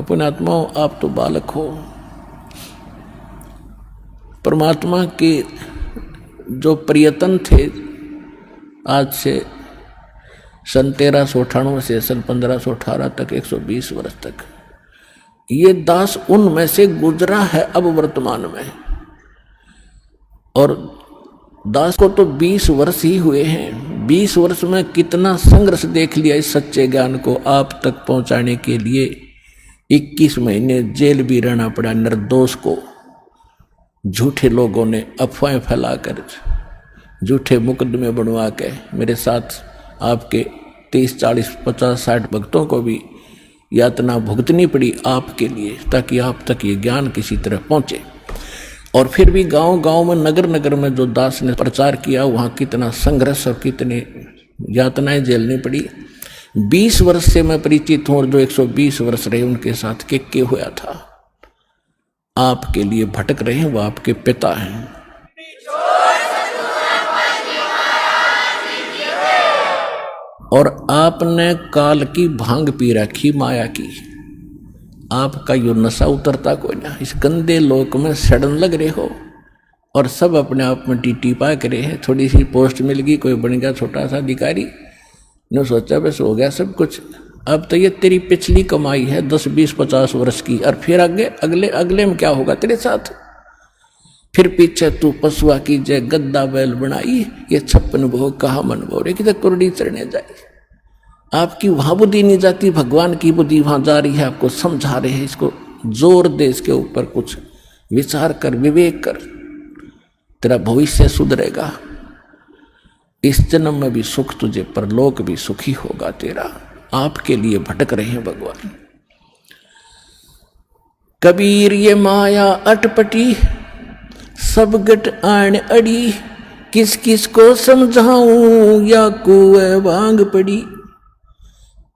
पुण्यात्माओं, आप तो बालक हो। परमात्मा के जो प्रयत्न थे आज से सन 1398 से सन 1518 तक 120 वर्ष तक, ये दास उनमें से गुजरा है अब वर्तमान में। और दास को तो 20 वर्ष ही हुए हैं। 20 वर्ष में कितना संघर्ष देख लिया इस सच्चे ज्ञान को आप तक पहुंचाने के लिए। 21 महीने जेल भी रहना पड़ा निर्दोष को। झूठे लोगों ने अफवाहें फैलाकर, झूठे मुकदमे बनवा के मेरे साथ आपके 30, 40, 50, 60 भक्तों को भी यातना भुगतनी पड़ी आपके लिए, ताकि आप तक ये ज्ञान किसी तरह पहुंचे। और फिर भी गांव गांव में, नगर नगर में जो दास ने प्रचार किया, वहाँ कितना संघर्ष और कितने यातनाएं झेलनी पड़ी। 20 वर्ष से मैं परिचित हूँ और जो 120 वर्ष रहे उनके साथ के हुआ था। आपके लिए भटक रहे हैं, वो आपके पिता हैं। और आपने काल की भांग पी रखी, माया की। आपका यो नशा उतरता कोई ना। इस गंदे लोक में सड़न लग रहे हो और सब अपने आप में टीटी पा करे हैं। थोड़ी सी पोस्ट मिल गई, कोई बन गया छोटा सा अधिकारी, ने सोचा बस हो गया सब कुछ। अब तो ये तेरी पिछली कमाई है 10, 20, 50 वर्ष की, और फिर आगे अगले में क्या होगा तेरे साथ। फिर पीछे तू पशुआ की जय गद्दा बैल बनाई, ये 56 भोग कहा मन बोरे कि तक कुरडी चढ़ने जाए। आपकी वहां बुद्धि नहीं जाती, भगवान की बुद्धि वहां जा रही है, आपको समझा रहे हैं। इसको जोर दे, इसके ऊपर कुछ विचार कर, विवेक कर, तेरा भविष्य सुधरेगा। इस जन्म में भी सुख तुझे, परलोक भी सुखी होगा तेरा। आपके लिए भटक रहे हैं भगवान। कबीर ये माया अटपटी, सब गट आन अड़ी, किस किस को समझाऊं या कुएं भांग पड़ी।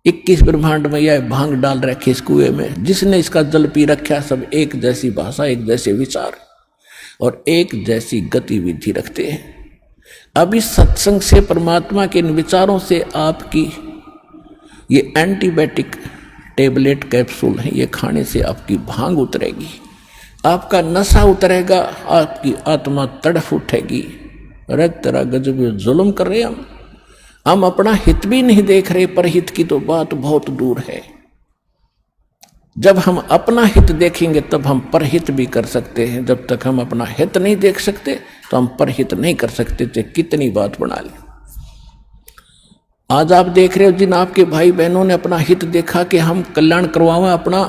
21 ब्रह्मांड में यह भांग डाल रखे इस कुएं में। जिसने इसका जल पी रखा, सब एक जैसी भाषा, एक जैसे विचार और एक जैसी गतिविधि रखते हैं। अब इस सत्संग से, परमात्मा के इन विचारों से आपकी ये एंटीबायोटिक टेबलेट कैप्सूल है, ये खाने से आपकी भांग उतरेगी, आपका नशा उतरेगा, आपकी आत्मा तड़फ उठेगी। अरे तेरा गजब जुल्म कर रहे हम अपना हित भी नहीं देख रहे, पर हित की तो बात बहुत दूर है। जब हम अपना हित देखेंगे तब हम परहित भी कर सकते हैं। जब तक हम अपना हित नहीं देख सकते तो हम परहित नहीं कर सकते, चाहे कितनी बात बना लें। आज आप देख रहे हो जिन आपके भाई बहनों ने अपना हित देखा कि हम कल्याण करवाएं, अपना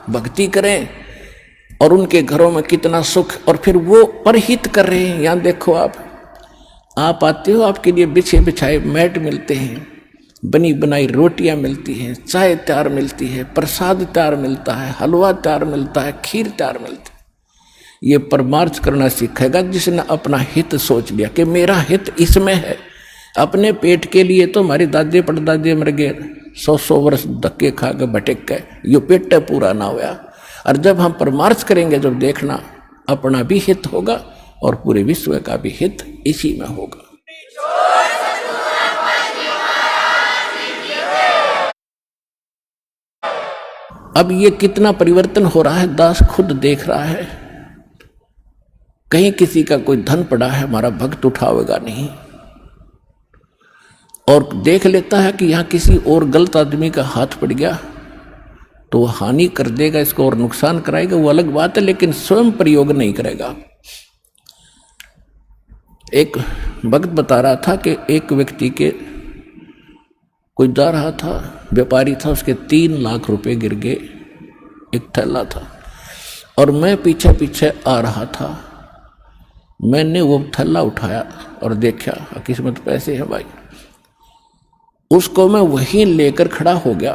भक्ति करें, और उनके घरों में कितना सुख, और फिर वो परहित कर रहे हैं। यहाँ देखो आप आते हो, आपके लिए बिछे बिछाए मैट मिलते हैं, बनी बनाई रोटियां मिलती हैं, चाय तैयार मिलती है, प्रसाद तैयार मिलता है, हलवा तैयार मिलता है, खीर तैयार मिलती है। ये परमार्थ करना सीखेगा जिसने अपना हित सोच लिया कि मेरा हित इसमें है। अपने पेट के लिए तो हमारे दादे परदादे मर गए, 100 वर्ष धक्के खा के भटक गए, यो पेट पूरा ना हुआ। और जब हम परमार्थ करेंगे, जब देखना अपना भी हित होगा और पूरे विश्व का भी हित इसी में होगा। अब ये कितना परिवर्तन हो रहा है, दास खुद देख रहा है। कहीं किसी का कोई धन पड़ा है, हमारा भक्त उठावेगा नहीं, और देख लेता है कि यहां किसी और गलत आदमी का हाथ पड़ गया तो वो हानि कर देगा, इसको और नुकसान कराएगा, वो अलग बात है, लेकिन स्वयं प्रयोग नहीं करेगा। एक भक्त बता रहा था कि एक व्यक्ति के कोई जा रहा था, व्यापारी था, उसके 3 लाख रुपए गिर गए, एक थैला था, और मैं पीछे पीछे आ रहा था। मैंने वो थैला उठाया और देखा, किस्मत पैसे है भाई। उसको मैं वहीं लेकर खड़ा हो गया,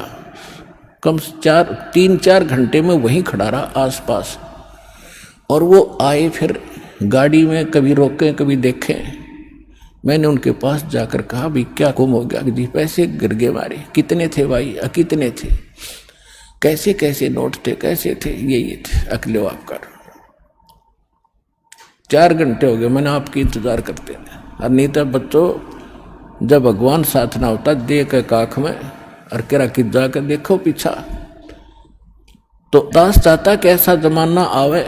कम से 3-4 घंटे में वहीं खड़ा रहा आसपास। और वो आए फिर गाड़ी में, कभी रोके कभी देखे। मैंने उनके पास जाकर कहा, भाई क्या गुम हो गया? जी पैसे गिर गए हमारे। कितने थे भाई? कितने थे? कैसे कैसे नोट थे? कैसे थे? ये थे। अकले आपका 4 घंटे हो गए मैंने आपकी इंतजार करते हैं। और नहीं तो बच्चों, जब भगवान साथ ना होता, देख काख में और करा कि जाकर देखो पीछा, तो दास चाहता कि ऐसा जमाना आवे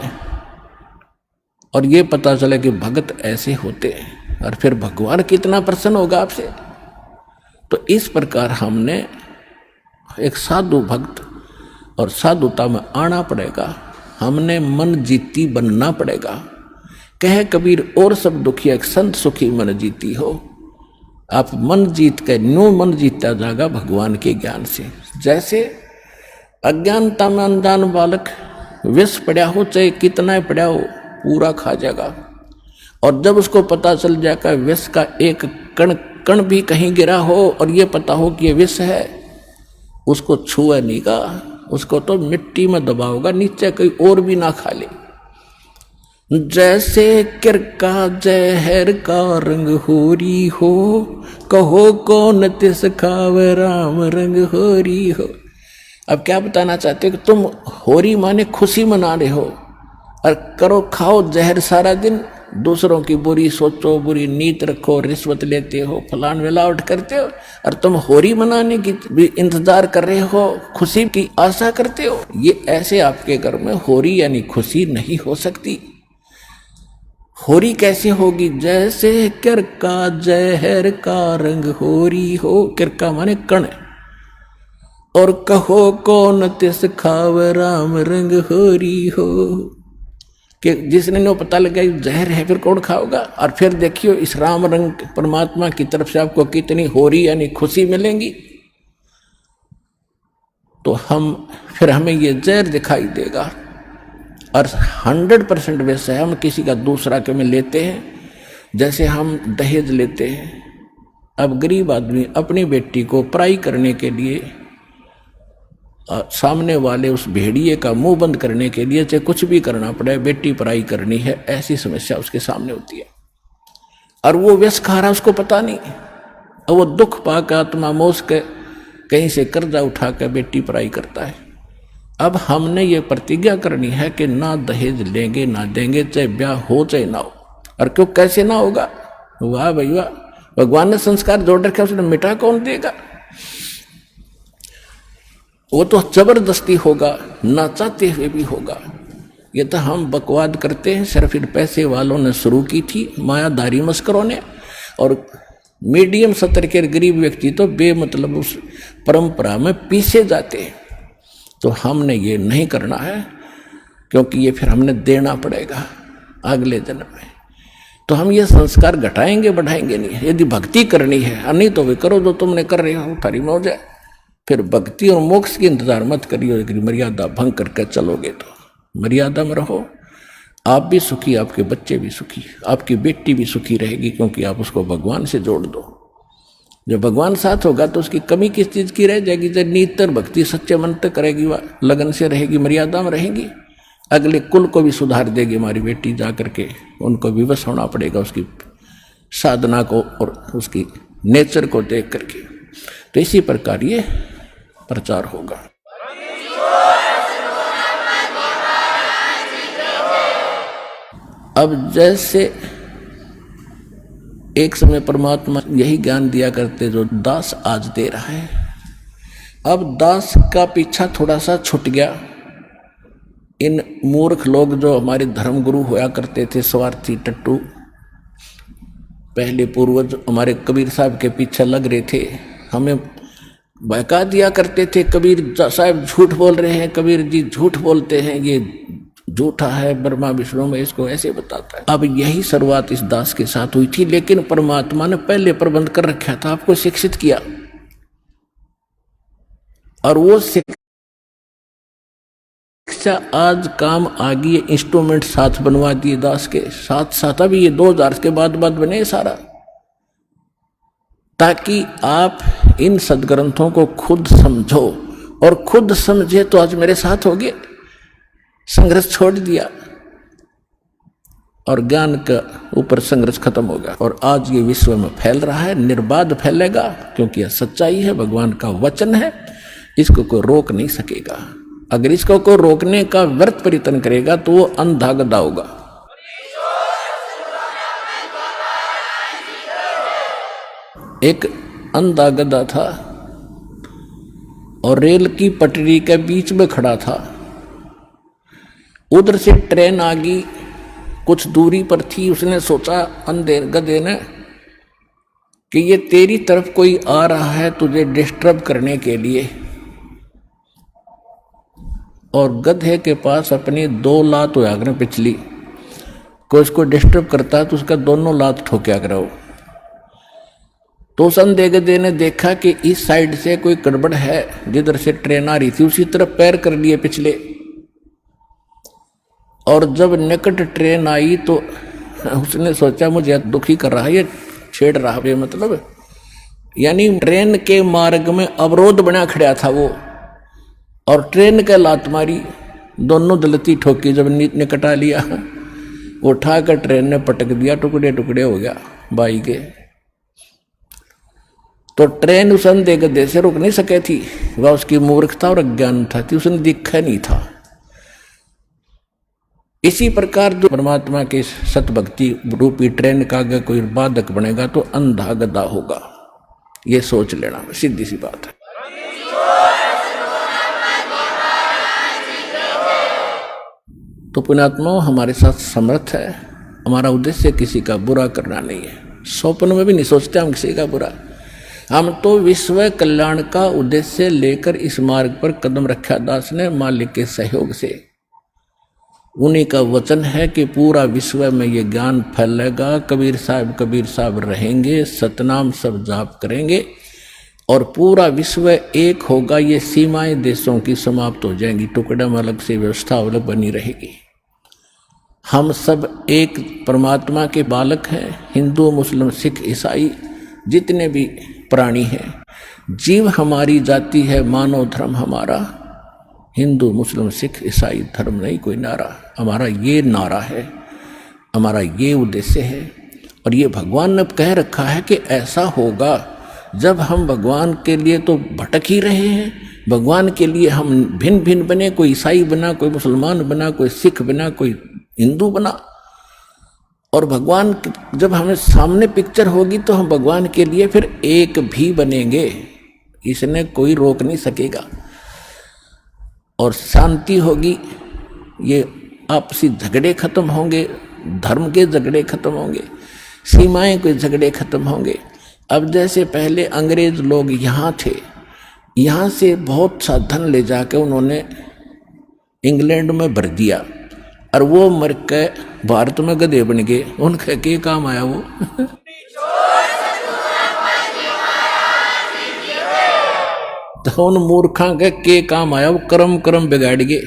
और ये पता चले कि भगत ऐसे होते हैं, और फिर भगवान कितना प्रसन्न होगा आपसे। तो इस प्रकार हमने एक साधु भक्त और साधुता में आना पड़ेगा, हमने मन जीती बनना पड़ेगा। कहे कबीर और सब दुखी एक संत सुखी मन जीती हो। आप मन जीत के न्यू मन जीता जाएगा भगवान के ज्ञान से। जैसे अज्ञानता में अनजान बालक विष पड़ा हो, चाहे कितना ही पड़ा हो, पूरा खा जाएगा। और जब उसको पता चल जाएगा विष का एक कण कण भी कहीं गिरा हो और ये पता हो कि ये विष है, उसको छुए नहीं का, उसको तो मिट्टी में दबाओगा, नीचे कोई और भी ना खा ले। जैसे किरका जहर का रंग होरी हो, कहो कौन तिस खावे राम रंग होरी हो। अब क्या बताना चाहते हो कि तुम होरी माने खुशी मना रहे हो और करो खाओ जहर सारा दिन, दूसरों की बुरी सोचो, बुरी नीत रखो, रिश्वत लेते हो, फलान मिलावट करते हो, और तुम होरी मनाने की भी इंतजार कर रहे हो, खुशी की आशा करते हो। ये ऐसे आपके घर में होरी यानी खुशी नहीं हो सकती। होरी कैसे होगी? जैसे किरका जहर का रंग होरी हो, किरका माने कण, और कहो कौन तिस खाव राम रंग होरी हो, कि जिसने नो पता लगा जहर है फिर कौन खाओगा। और फिर देखियो इस राम रंग परमात्मा की तरफ से आपको कितनी होरी यानी खुशी मिलेंगी। तो फिर हमें ये जहर दिखाई देगा और 100% वैसे हम किसी का दूसरा के में लेते हैं। जैसे हम दहेज लेते हैं, अब गरीब आदमी अपनी बेटी को पराई करने के लिए, सामने वाले उस भेड़िए का मुंह बंद करने के लिए चाहे कुछ भी करना पड़े, बेटी पराई करनी है, ऐसी समस्या उसके सामने होती है। और वो व्यस खा रहा, उसको पता नहीं, और वो दुख पाकर आत्मा मोस के कहीं से कर्जा उठा कर बेटी पराई करता है। अब हमने ये प्रतिज्ञा करनी है कि ना दहेज लेंगे ना देंगे, चाहे ब्याह हो चाहे ना हो। और क्यों कैसे ना होगा? वाह भाई वाह, भगवान ने संस्कार जोड़ रखे, उसने मिटा कौन देगा? वो तो जबरदस्ती होगा, ना चाहते हुए भी होगा। ये तो हम बकवाद करते हैं, सिर्फ इन पैसे वालों ने शुरू की थी, मायाधारी मस्करों ने। और मीडियम स्तर के गरीब व्यक्ति तो बेमतलब उस परंपरा में पीछे जाते हैं। तो हमने ये नहीं करना है, क्योंकि ये फिर हमने देना पड़ेगा अगले जन्म में। तो हम ये संस्कार घटाएंगे बढ़ाएंगे नहीं। यदि भक्ति करनी है, और नहीं तो वे करो जो तुमने कर रहे हो, थारी मौज है। फिर भक्ति और मोक्ष की इंतजार मत करियो, लेकिन मर्यादा भंग करके चलोगे तो मर्यादा में रहो। आप भी सुखी, आपके बच्चे भी सुखी, आपकी बेटी भी सुखी रहेगी, क्योंकि आप उसको भगवान से जोड़ दो। जब भगवान साथ होगा तो उसकी कमी किस चीज़ की रह जाएगी? जब नितर भक्ति सच्चे मन तक करेगी, वह लगन से रहेगी, मर्यादा में रहेगी, अगले कुल को भी सुधार देगी हमारी बेटी। जा करके उनको विवश होना पड़ेगा उसकी साधना को और उसकी नेचर को देख करके। तो इसी प्रकार ये प्रचार होगा। अब जैसे एक समय परमात्मा यही ज्ञान दिया करते जो दास आज दे रहा है, अब दास का पीछा थोड़ा सा छूट गया। इन मूर्ख लोग जो हमारे धर्मगुरु होया करते थे, स्वार्थी टट्टू, पहले पूर्वज हमारे कबीर साहब के पीछे लग रहे थे, हमें बहका दिया करते थे, कबीर साहब झूठ बोल रहे हैं, कबीर जी झूठ बोलते हैं, ये झूठा है, ब्रह्मा विष्णु में इसको ऐसे बताता है। अब यही शुरुआत इस दास के साथ हुई थी, लेकिन परमात्मा ने पहले प्रबंध कर रखा था, आपको शिक्षित किया, और वो शिक्षा आज काम आ गई। इंस्ट्रूमेंट साथ बनवा दिए दास के साथ साथ। अभी ये 2000 के बाद बने सारा, ताकि आप इन सदग्रंथों को खुद समझो, और खुद समझे तो आज मेरे साथ हो गए। संघर्ष छोड़ दिया और ज्ञान का ऊपर संघर्ष खत्म हो गया, और आज ये विश्व में फैल रहा है, निर्बाध फैलेगा, क्योंकि यह सच्चाई है, भगवान का वचन है, इसको कोई रोक नहीं सकेगा। अगर इसको कोई रोकने का व्यर्थ प्रयत्न करेगा तो वो अंधा गधा होगा। एक अंधा गधा था और रेल की पटरी के बीच में खड़ा था, उधर से ट्रेन आ गई, कुछ दूरी पर थी। उसने सोचा अंधे गधे ने कि ये तेरी तरफ कोई आ रहा है तुझे डिस्टर्ब करने के लिए, और गधे के पास अपनी 2 लात होया करें पिछली, कोई उसको डिस्टर्ब करता है तो उसका दोनों लात ठोक्या करो। तो उस अंधे गधे ने देखा कि इस साइड से कोई गड़बड़ है, जिधर से ट्रेन आ रही थी उसी तरफ पैर कर लिए पिछले, और जब निकट ट्रेन आई तो उसने सोचा मुझे दुखी कर रहा है ये, छेड़ रहा है, मतलब यानी ट्रेन के मार्ग में अवरोध बना खड़ा था वो, और ट्रेन का लात मारी, दोनों दलती ठोकी। जब निकट आ लिया उठाकर ट्रेन ने पटक दिया, टुकड़े टुकड़े हो गया बाई के। तो ट्रेन उस अंधे गधे से रुक नहीं सके थी, वह उसकी मूर्खता और अज्ञानता थी, उसने दिखा नहीं था। इसी प्रकार जो परमात्मा के सतभक्ति रूपी ट्रेन का अगर कोई बाधक बनेगा तो अंधा गधा होगा, ये सोच लेना, सीधी सी बात है। तो पुण्यात्मा हमारे साथ समर्थ है, हमारा उद्देश्य किसी का बुरा करना नहीं है, स्वप्न में भी नहीं सोचते हम किसी का बुरा। हम तो विश्व कल्याण का उद्देश्य लेकर इस मार्ग पर कदम रखा दास ने मालिक के सहयोग से। उन्हीं का वचन है कि पूरा विश्व में ये ज्ञान फैलेगा, कबीर साहब रहेंगे, सतनाम सब जाप करेंगे और पूरा विश्व एक होगा। ये सीमाएं देशों की समाप्त हो जाएंगी, टुकड़े में अलग से व्यवस्था अलग बनी रहेगी। हम सब एक परमात्मा के बालक हैं, हिंदू मुस्लिम सिख ईसाई जितने भी प्राणी हैं। जीव हमारी जाति है, मानव धर्म हमारा, हिंदू मुस्लिम सिख ईसाई धर्म नहीं कोई नारा, हमारा ये नारा है, हमारा ये उद्देश्य है। और ये भगवान ने कह रखा है कि ऐसा होगा जब हम भगवान के लिए तो भटक ही रहे हैं, भगवान के लिए हम भिन्न भिन्न बने, कोई ईसाई बना, कोई मुसलमान बना, कोई सिख बना, कोई हिंदू बना। और भगवान जब हमें सामने पिक्चर होगी तो हम भगवान के लिए फिर एक भी बनेंगे, इसने कोई रोक नहीं सकेगा। और शांति होगी, ये आपसी झगड़े खत्म होंगे, धर्म के झगड़े खत्म होंगे, सीमाएं के झगड़े खत्म होंगे। अब जैसे पहले अंग्रेज लोग यहाँ थे, यहाँ से बहुत सा धन ले जाके उन्होंने इंग्लैंड में भर दिया और वो मर के भारत में गधे बन गए। उनका क्या काम आया वो तो उन मूर्खों के काम आया, वो कर्म बिगाड़ गए।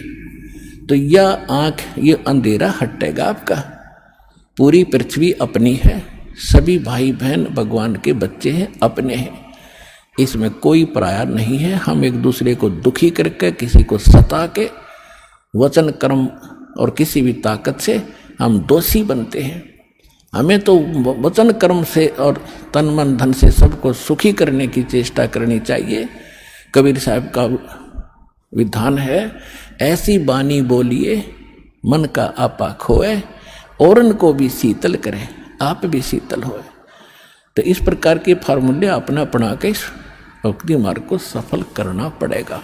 तो यह आंख, ये अंधेरा हटेगा आपका। पूरी पृथ्वी अपनी है, सभी भाई बहन भगवान के बच्चे हैं, अपने हैं, इसमें कोई पराया नहीं है। हम एक दूसरे को दुखी करके, किसी को सता के, वचन कर्म और किसी भी ताकत से हम दोषी बनते हैं। हमें तो वचन कर्म से और तन मन धन से सबको सुखी करने की चेष्टा करनी चाहिए। कबीर साहब का विधान है, ऐसी बानी बोलिए मन का आपा खोए, औरन को भी शीतल करे, आप भी शीतल होए। तो इस प्रकार के फार्मूले अपना अपना के इस भक्ति मार्ग को सफल करना पड़ेगा,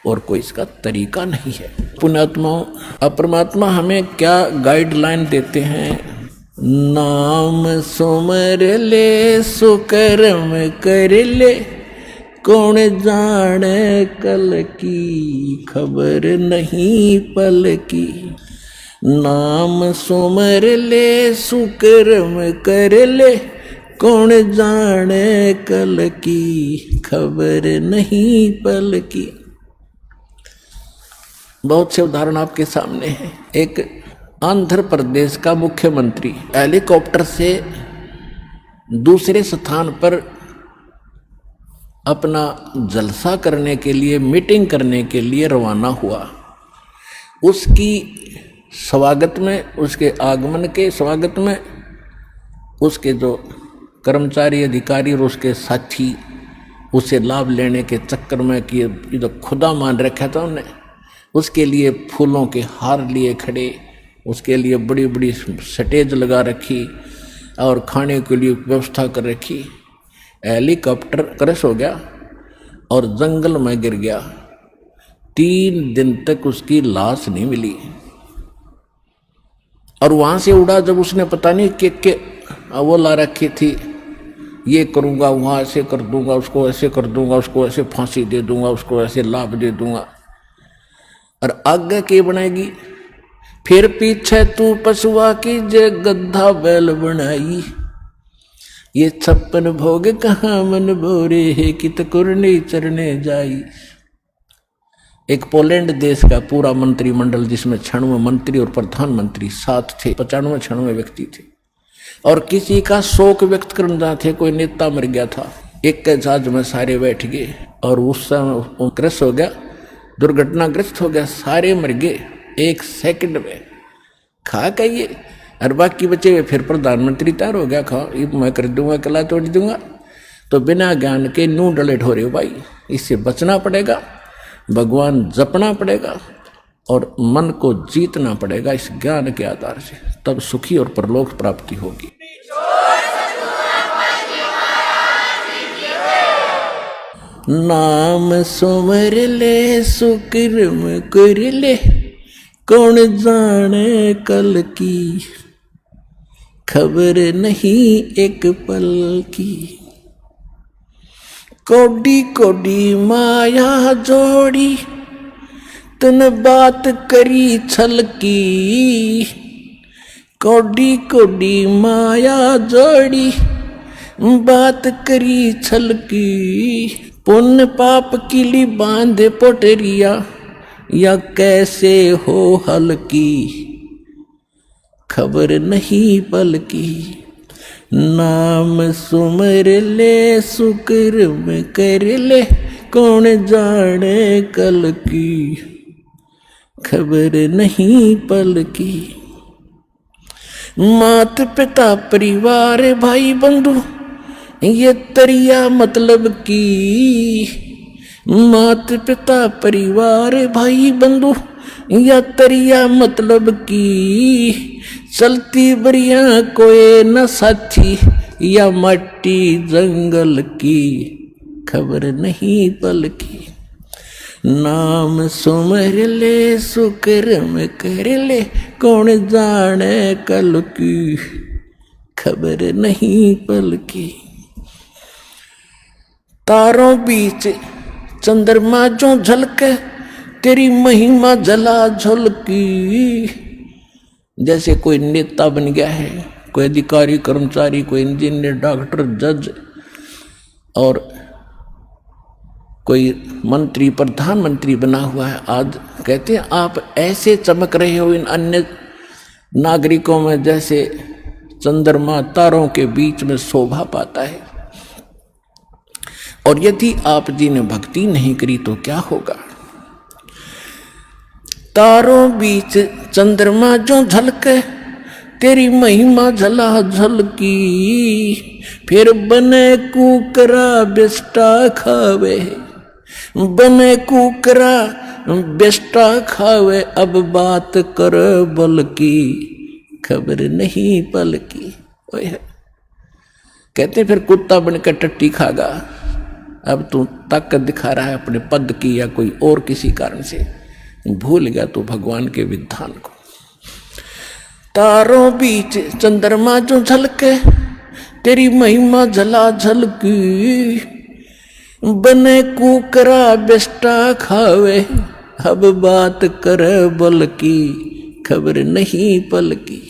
और कोई इसका तरीका नहीं है। पुण्यात्माओं, अपरमात्मा हमें क्या गाइडलाइन देते हैं? नाम सुमर ले सुकर्म कर ले, कौन जाने कल की खबर नहीं पल की। नाम सुमर ले सुकर्म कर ले, कौन जाने कल की खबर नहीं पल की। बहुत से उदाहरण आपके सामने हैं। एक आंध्र प्रदेश का मुख्यमंत्री हेलीकॉप्टर से दूसरे स्थान पर अपना जलसा करने के लिए, मीटिंग करने के लिए रवाना हुआ। उसकी स्वागत में, उसके आगमन के स्वागत में उसके जो कर्मचारी अधिकारी और उसके साथी उसे लाभ लेने के चक्कर में कि ये जो खुदा मान रखा था उन्हें, उसके लिए फूलों के हार लिए खड़े, उसके लिए बड़ी बड़ी स्टेज लगा रखी और खाने के लिए व्यवस्था कर रखी। हेलीकॉप्टर क्रैश हो गया और जंगल में गिर गया। 3 दिन तक उसकी लाश नहीं मिली। और वहां से उड़ा जब उसने पता नहीं के वो ला रखी थी, ये करूंगा, वहां ऐसे कर दूंगा, उसको ऐसे कर दूंगा, उसको ऐसे फांसी दे दूंगा, उसको ऐसे लाभ दे दूंगा, और आगे के बनाएगी। फिर पीछे तू पशुआ की जे गद्दा बैल बनाई, ये 56 भोग कहाँ मन भोरे है, कित कुरने चरने जाई। एक पोलैंड देश का पूरा मंत्रिमंडल, जिसमें 96 मंत्री और प्रधानमंत्री साथ थे, 95-96 व्यक्ति थे, और किसी का शोक व्यक्त करना थे, कोई नेता मर गया था, एक के जहाज में सारे बैठ गए, और उस समय ग्रस्त हो गया, दुर्घटनाग्रस्त हो गया, सारे मर गए 1 सेकंड में, खा कहिए, और बाकी बचे हुए फिर प्रधानमंत्री तैयार हो गया, खा ये मैं कर दूंगा, कला तोड़ दूंगा। तो बिना ज्ञान के नू डले ठोरे हो भाई, इससे बचना पड़ेगा, भगवान जपना पड़ेगा और मन को जीतना पड़ेगा इस ज्ञान के आधार से, तब सुखी और परलोक प्राप्ति होगी। नाम सुमर ले सुकर्म कर ले, कौन जाने कल की, खबर नहीं एक पल की। कोडी कोडी माया जोड़ी, तन बात करी छल की, कोडी कोडी माया जोड़ी, बात करी छल की। पुण्य पाप किली बांधे पोटरिया, या कैसे हो हल्की, खबर नहीं पल की। नाम सुमर ले सुकर्म कर ले, कौन जाने कल की, खबर नहीं पल की। मात पिता परिवार भाई बंधु, ये तरिया मतलब की। मात पिता परिवार भाई बंधु, या तरिया मतलब की। चलती बरिया कोई न साथी, या मट्टी जंगल की, खबर नहीं पल की। नाम सुमर ले सुकर्म कर ले, कौन जाने कल की, खबर नहीं पल की। तारों बीच चंद्रमा जो झलके, तेरी महिमा जला झलकी। जैसे कोई नेता बन गया है, कोई अधिकारी कर्मचारी, कोई इंजीनियर, डॉक्टर, जज, और कोई मंत्री प्रधानमंत्री बना हुआ है, आज कहते हैं आप ऐसे चमक रहे हो इन अन्य नागरिकों में, जैसे चंद्रमा तारों के बीच में शोभा पाता है। और यदि आप जी ने भक्ति नहीं करी तो क्या होगा। तारों बीच चंद्रमा जो झलके, तेरी महिमा झला झलकी। फिर बने कुकरा बेस्टा खावे, बने कुकरा बेस्टा खावे, अब बात कर बल की, खबर नहीं पल की। कहते फिर कुत्ता बनकर टट्टी खागा, अब तू ताकत दिखा रहा है अपने पद की या कोई और किसी कारण से, भूल गया तो भगवान के विधान को। तारों बीच चंद्रमा जो झलके, तेरी महिमा झला झलकी। बने कुकरा बेस्टा खावे, अब बात कर बल की, खबर नहीं पल की।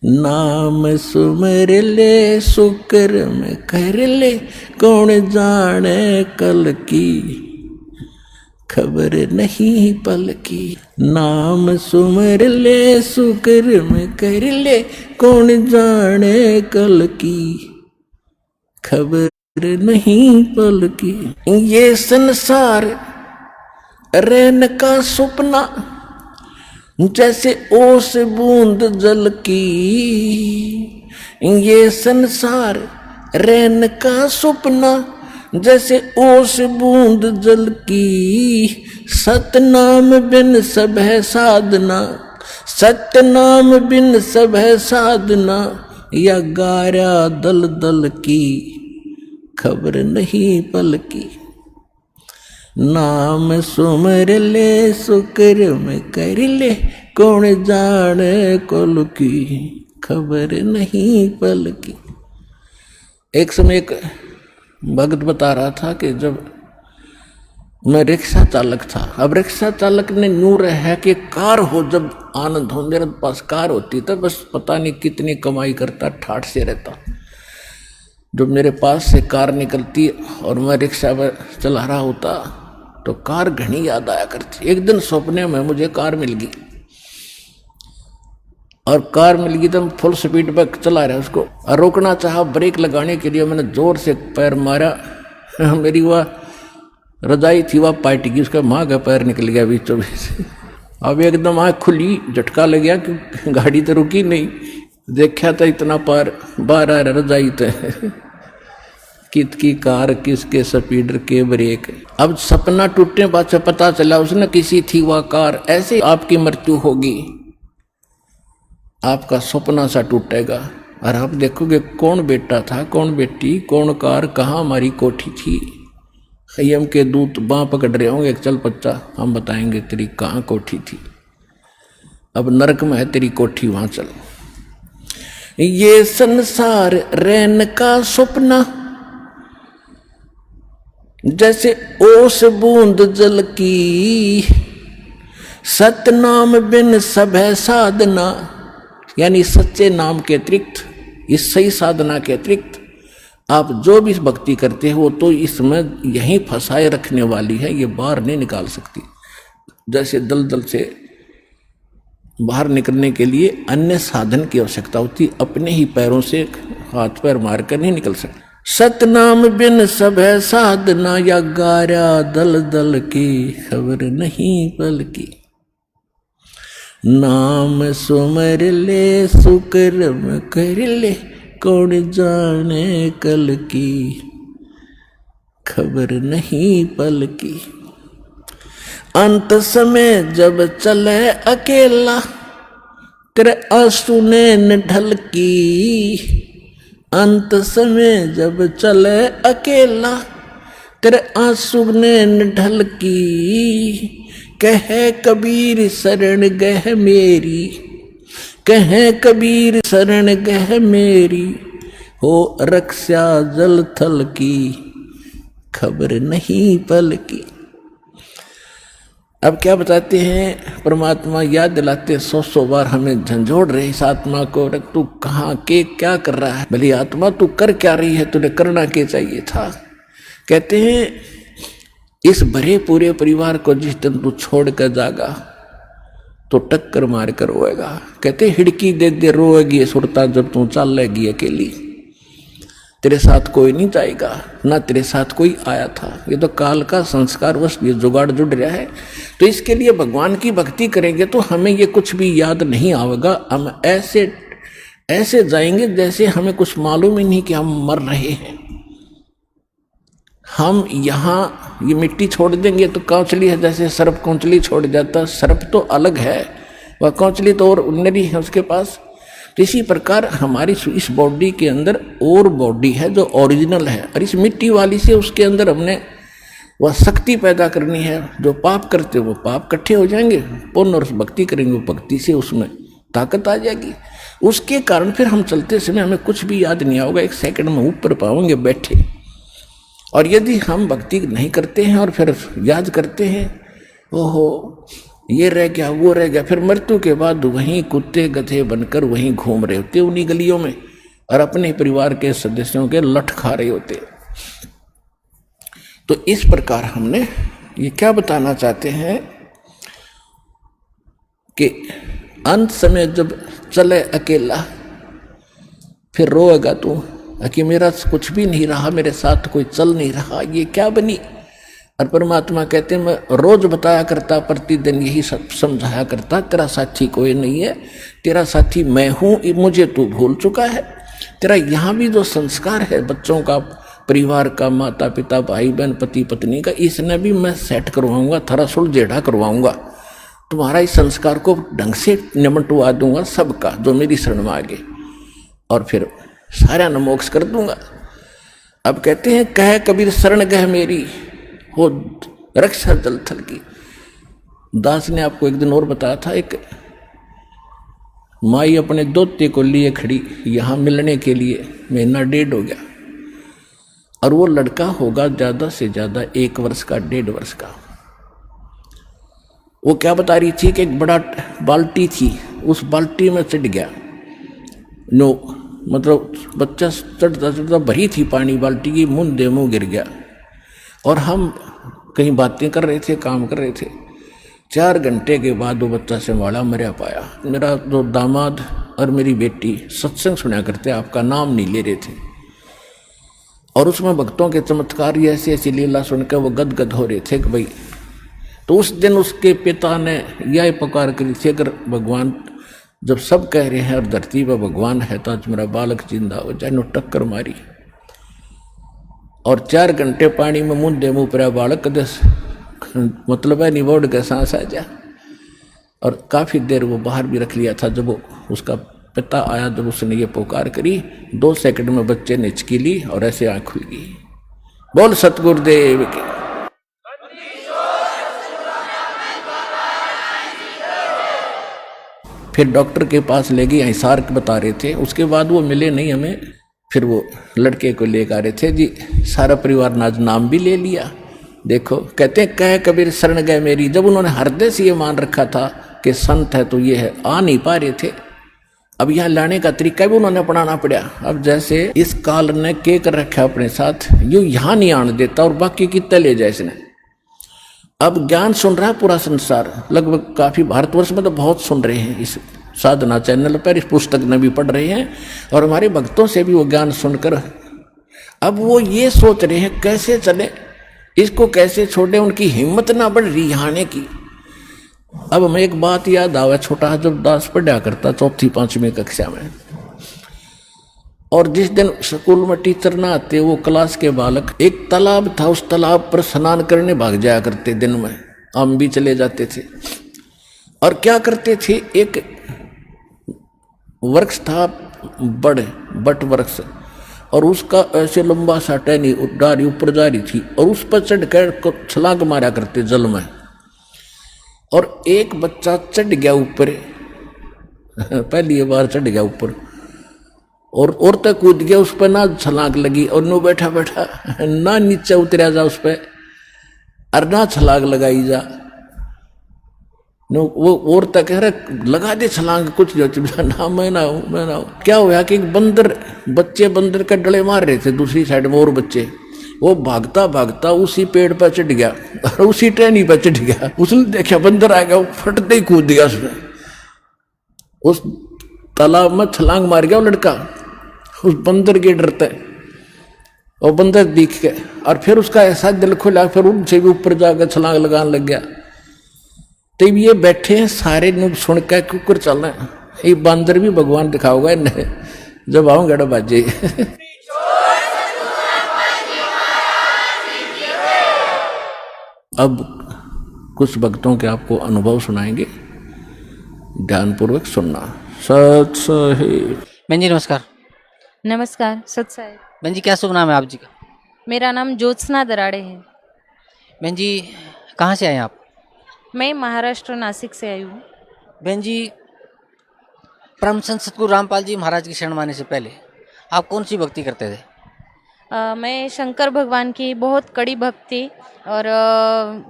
नाम सुमर ले सुकर्म कर ले, कौन जाने कल की, खबर नहीं पल की। नाम सुमर ले सुकर्म कर ले, कौन जाने कल की, खबर नहीं पल की। ये संसार रहन का सपना, जैसे ओस बूंद जल की। ये संसार रहन का सपना, जैसे ओस बूंद जल की। सतनाम बिन सब है साधना, सतनाम बिन सब है साधना। या गारा दल दल की, खबर नहीं पल की। नाम सुमर ले सुकर्म कर ले, कौन जाने कुल की, खबर नहीं पल की। एक समय एक भक्त बता रहा था कि जब मैं रिक्शा चालक था, अब रिक्शा चालक ने नूर है कि कार हो, जब आनंद हो, मेरे पास कार होती तो बस पता नहीं कितनी कमाई करता, ठाठ से रहता। जब मेरे पास से कार निकलती और मैं रिक्शा पर चला रहा होता तो कार घनी याद आया करती। एक दिन सपने में मुझे कार मिल गई, और कार मिल गई तो फुल स्पीड पर चला रहा उसको, और रोकना चाहा, ब्रेक लगाने के लिए मैंने जोर से पैर मारा, मेरी वह रजाई थी वह पार्टी की, उसका माँ का पैर निकल गया बीचों बीच। अब एकदम आँख खुली, झटका लग गया कि गाड़ी तो रुकी नहीं, देखा था इतना पार बाहर आ रहा रजाई तो कित की कार, किसके स्पीडर के ब्रेक। अब सपना टूटने बाद से पता चला उसने किसी थी वह कार। ऐसे आपकी मृत्यु होगी, आपका सपना सा टूटेगा और आप देखोगे कौन बेटा था, कौन बेटी, कौन कार, कहाँ हमारी कोठी थी। खयम के दूत बाँ पकड़ रहे होंगे, चल बच्चा हम बताएंगे तेरी कहाँ कोठी थी, अब नरक में है तेरी कोठी, वहां चल। ये संसार रैन का सपना, जैसे ओस बूंद जल की, सतनाम बिन सब है साधना। यानी सच्चे नाम के अतिरिक्त, इस सही साधना के अतिरिक्त आप जो भी भक्ति करते हो तो इसमें यहीं फंसाए रखने वाली है, ये बाहर नहीं निकाल सकती। जैसे दलदल से बाहर निकलने के लिए अन्य साधन की आवश्यकता होती, अपने ही पैरों से हाथ पैर मारकर नहीं निकल सकते। सतनाम बिन सब है साधना, या गारा दल दल की, खबर नहीं पल की। नाम सुमर ले सुकर्म कर ले, कौन जाने कल की, खबर नहीं पल की। अंत समय जब चले अकेला, तेरे आंसू नैन ढल की। अंत समय जब चले अकेला, तेरे आंसू नैन ढल की। कहे कबीर शरण गह मेरी, कहे कबीर शरण गह मेरी, हो रक्षा जल थल की, खबर नहीं पल की। अब क्या बताते हैं, परमात्मा याद दिलाते 100 बार हमें झंझोड़ रहे इस आत्मा को, रख तू कहाँ के क्या कर रहा है, भली आत्मा तू कर क्या रही है, तूने करना क्या चाहिए था। कहते हैं इस भरे पूरे परिवार को जिस दिन तू छोड़ कर जागा तो टक्कर मार कर रोएगा। कहते हिड़की दे दे रोएगी सुरता, जब तू चल लेगी अकेली, तेरे साथ कोई नहीं जाएगा, ना तेरे साथ कोई आया था। ये तो काल का संस्कार बस ये जुगाड़ जुड़ रहा है। तो इसके लिए भगवान की भक्ति करेंगे तो हमें ये कुछ भी याद नहीं आएगा। हम ऐसे ऐसे जाएंगे जैसे हमें कुछ मालूम ही नहीं कि हम मर रहे हैं। हम यहाँ ये मिट्टी छोड़ देंगे तो कौचली है, जैसे सर्प कौचली छोड़ जाता, सर्प तो अलग है, वह कौचली तो और उन्नरी है उसके पास। तो इसी प्रकार हमारी इस बॉडी के अंदर और बॉडी है जो ओरिजिनल है, और इस मिट्टी वाली से उसके अंदर हमने वह शक्ति पैदा करनी है। जो पाप करते वो पाप इकट्ठे हो जाएंगे, पुण्य और भक्ति करेंगे वो भक्ति से उसमें ताकत आ जाएगी। उसके कारण फिर हम चलते समय हमें कुछ भी याद नहीं आओगे, 1 सेकंड में ऊपर पाओगे बैठे। और यदि हम भक्ति नहीं करते हैं और फिर याद करते हैं, ओहो ये रह गया वो रह गया, फिर मृत्यु के बाद वहीं कुत्ते गधे बनकर वहीं घूम रहे होते उन्हीं गलियों में, और अपने परिवार के सदस्यों के लठ खा रहे होते। तो इस प्रकार हमने ये क्या बताना चाहते हैं कि अंत समय जब चले अकेला, फिर रोएगा तू कि मेरा कुछ भी नहीं रहा, मेरे साथ कोई चल नहीं रहा, ये क्या बनी। और परमात्मा कहते हैं मैं रोज बताया करता, प्रतिदिन यही सब समझाया करता, तेरा साथी कोई नहीं है, तेरा साथी मैं हूँ, मुझे तू भूल चुका है। तेरा यहाँ भी जो संस्कार है बच्चों का, परिवार का, माता पिता भाई बहन पति पत्नी का, इसने भी मैं सेट करवाऊंगा, थोड़ा सुलझेड़ा करवाऊंगा, तुम्हारा इस संस्कार को ढंग से निमटवा दूंगा सबका जो मेरी शरण में आगे, और फिर सारा न मोक्ष कर दूंगा। अब कहते हैं कहे कबीर शरण गह मेरी, हो रक्षा जल थल की। दास ने आपको एक दिन और बताया था, एक माई अपने दोते को लिए खड़ी यहाँ मिलने के लिए, महीना डेढ़ हो गया। और वो लड़का होगा ज़्यादा से ज़्यादा 1 वर्ष का, 1.5 वर्ष का। वो क्या बता रही थी कि एक बड़ा बाल्टी थी, उस बाल्टी में चढ़ गया। नो मतलब बच्चा चढ़ता चढ़ता भरी थी पानी बाल्टी की, मुंह गिर गया। और हम कहीं बातें कर रहे थे, काम कर रहे थे। 4 घंटे के बाद वो बच्चा संभाला, मरा पाया। मेरा जो दामाद और मेरी बेटी सत्संग सुना करते, आपका नाम नहीं ले रहे थे, और उसमें भक्तों के चमत्कार ऐसी ऐसी लीला सुनकर वो गदगद हो रहे थे कि भाई। तो उस दिन उसके पिता ने यह पुकार करी थी, अगर भगवान, जब सब कह रहे हैं और धरती पर भगवान है तो आज मेरा बालक जिंदा हो जाए। नो टक्कर मारी और 4 घंटे पानी में मुंह पर बालक दस मतलब है निबोड़ के सांस आ जा। और काफ़ी देर वो बाहर भी रख लिया था। जब वो उसका पिता आया, जब उसने ये पुकार करी, 2 सेकंड में बच्चे ने हिचकी ली और ऐसे आँख खुल गई। बोल सतगुरुदेव की। फिर डॉक्टर के पास ले गई, हिसार बता रहे थे। उसके बाद वो मिले नहीं हमें। फिर वो लड़के को लेकर आ रहे थे जी, सारा परिवार ने आज नाम भी ले लिया। देखो कहते हैं कह कबीर शरण गए मेरी। जब उन्होंने हृदय से ये मान रखा था कि संत है तो ये है, आ नहीं पा रहे थे। अब यहाँ लाने का तरीका भी उन्होंने अपनाना पड़ा। अब जैसे इस काल ने के कर रखा अपने साथ, यूं यहाँ नहीं आने देता और बाकी कितने ले जाए इसने। अब ज्ञान सुन रहा है पूरा संसार, लगभग काफी भारतवर्ष में तो बहुत सुन रहे हैं इस साधना चैनल पर, इस पुस्तक में भी पढ़ रहे हैं, और हमारे भक्तों से भी वो ज्ञान सुनकर अब वो ये सोच रहे हैं कैसे चले, इसको कैसे छोड़े। उनकी हिम्मत ना बढ़ रही आने की। अब हमें एक बात याद आवा, छोटा जब दास पढ़ा करता 4वीं 5वीं कक्षा में, और जिस दिन स्कूल में टीचर ना आते, वो क्लास के बालक, एक तालाब था, उस तालाब पर स्नान करने भाग जाया करते। दिन में हम भी चले जाते थे। और क्या करते थे, एक वृक्ष था बट वृक्ष, और उसका ऐसे लंबा सा टहनी डारी ऊपर जा रही थी, और उस पर चढ़ कर छलांग मारा करते जल में। और एक बच्चा चढ़ गया ऊपर, पहली बार चढ़ गया ऊपर, और तक कूद गया उस पर, ना छलांग लगी, और नो बैठा बैठा ना नीचे उतरा जा उस पर, और ना छलांग लगाई जा। नो वो और तक कह रहे लगा दे छलांग, कुछ जो ना मैं ना हूं। क्या हुआ कि बंदर बंदर का डले मार रहे थे दूसरी साइड में, और बच्चे वो भागता भागता उसी पेड़ पर चढ़ गया और उसी टहनी पर चढ़ गया। उसने देखा बंदर आ गया, फटते ही कूद दिया उसने, उस तालाब में छलांग मार गया वो लड़का उस बंदर के डरते। और बंदर दिख के, और फिर उसका ऐसा दिल खुला, फिर उनसे भी ऊपर जाकर छलांग लगाने लग गया। तब ये बैठे हैं सारे नुक सुन के कुकर चल रहे हैं, ये बंदर भी भगवान दिखाओगा इन्हें जब आऊंगा डो बाजे। अब कुछ भक्तों के आपको अनुभव सुनाएंगे, ध्यानपूर्वक सुनना। सत साहिब। बहन जी नमस्कार। नमस्कार सत साहिब। बहन जी क्या शुभ नाम है आप जी का? मेरा नाम ज्योत्सना दराड़े है। बहन जी कहाँ से आए आप? मैं महाराष्ट्र नासिक से आई हूँ। बहन जी परम संत सतगुरु रामपाल जी महाराज की शरण आने से पहले आप कौन सी भक्ति करते थे? मैं शंकर भगवान की बहुत कड़ी भक्ति और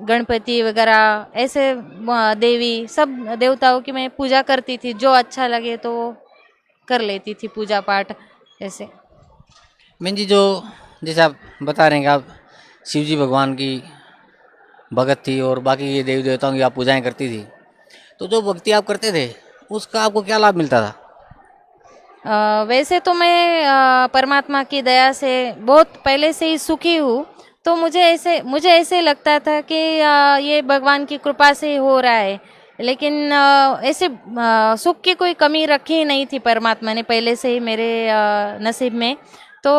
गणपति वगैरह ऐसे देवी सब देवताओं की मैं पूजा करती थी, जो अच्छा लगे तो कर लेती थी पूजा पाठ ऐसे। बहन जी जो जैसे आप बता रहे हैं कि आप शिव जी भगवान की भगत थी और बाकी ये देवी देवताओं की आप पूजाएं करती थी, तो जो भक्ति आप करते थे उसका आपको क्या लाभ मिलता था? वैसे तो मैं परमात्मा की दया से बहुत पहले से ही सुखी हूँ, तो मुझे ऐसे लगता था कि ये भगवान की कृपा से ही हो रहा है। लेकिन ऐसे सुख की कोई कमी रखी ही नहीं थी परमात्मा ने पहले से ही मेरे नसीब में। तो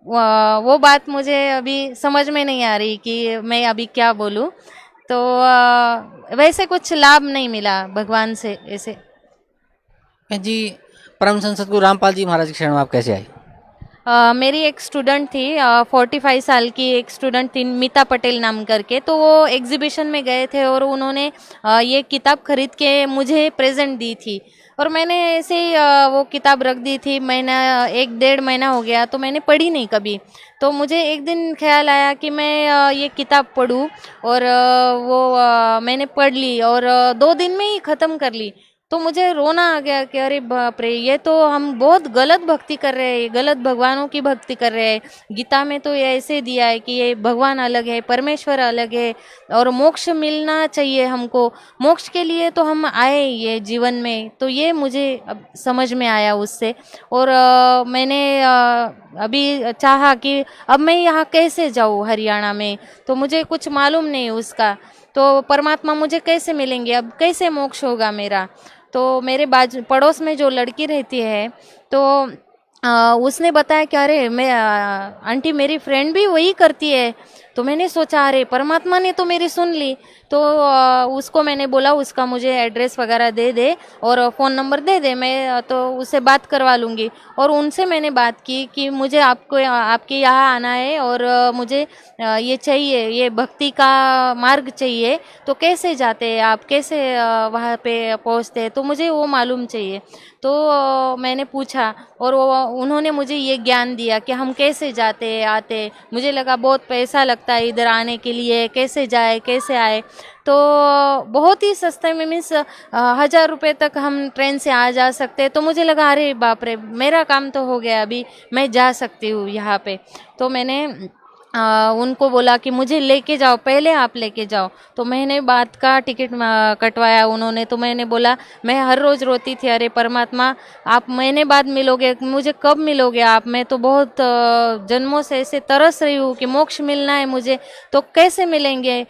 वो बात मुझे अभी समझ में नहीं आ रही कि मैं अभी क्या बोलूँ। तो वैसे कुछ लाभ नहीं मिला भगवान से ऐसे। बहन जी परम संत सतगुरु रामपाल जी महाराज की शरण में आप कैसे आए? मेरी एक स्टूडेंट थी, 45 साल की एक स्टूडेंट थी, मीता पटेल नाम करके। तो वो एग्जीबिशन में गए थे और उन्होंने ये किताब खरीद के मुझे प्रेजेंट दी थी। और मैंने ऐसे ही वो किताब रख दी थी, महीना 1 डेढ़ महीना हो गया, तो मैंने पढ़ी नहीं कभी। तो मुझे एक दिन ख्याल आया कि मैं ये किताब पढूं, और मैंने पढ़ ली और 2 दिन में ही ख़त्म कर ली। तो मुझे रोना आ गया कि अरे बाप रे, ये तो हम बहुत गलत भक्ति कर रहे हैं, गलत भगवानों की भक्ति कर रहे हैं। गीता में तो ये ऐसे दिया है कि ये भगवान अलग है, परमेश्वर अलग है, और मोक्ष मिलना चाहिए हमको। मोक्ष के लिए तो हम आए ये जीवन में। तो ये मुझे अब समझ में आया उससे। और मैंने अभी चाहा कि अब मैं यहाँ कैसे जाऊँ हरियाणा में, तो मुझे कुछ मालूम नहीं उसका। तो परमात्मा मुझे कैसे मिलेंगे, अब कैसे मोक्ष होगा मेरा। तो मेरे बाजू पड़ोस में जो लड़की रहती है, तो उसने बताया कि अरे मैं आंटी मेरी फ्रेंड भी वही करती है। तो मैंने सोचा अरे परमात्मा ने तो मेरी सुन ली। तो उसको मैंने बोला उसका मुझे एड्रेस वगैरह दे दे और फ़ोन नंबर दे दे, मैं तो उससे बात करवा लूँगी। और उनसे मैंने बात की कि मुझे आपके यहाँ आना है और मुझे ये चाहिए, ये भक्ति का मार्ग चाहिए। तो कैसे जाते हैं आप, कैसे वहाँ पे पहुँचते हैं, तो मुझे वो मालूम चाहिए। तो मैंने पूछा और उन्होंने मुझे ये ज्ञान दिया कि हम कैसे जाते आते। मुझे लगा बहुत पैसा लगता है इधर आने के लिए, कैसे जाए कैसे आए। तो बहुत ही सस्ते में, मीन्स 1000 रुपये तक हम ट्रेन से आ जा सकते। तो मुझे लगा अरे बाप रे, मेरा काम तो हो गया, अभी मैं जा सकती हूँ यहाँ पे। तो मैंने उनको बोला कि मुझे लेके जाओ, पहले आप लेके जाओ। तो मैंने बात का टिकट कटवाया उन्होंने। तो मैंने बोला, मैं हर रोज़ रोती थी, अरे परमात्मा आप महीने बाद मिलोगे, मुझे कब मिलोगे आप। मैं तो बहुत जन्मों से ऐसे तरस रही हूँ कि मोक्ष मिलना है मुझे, तो कैसे मिलेंगे।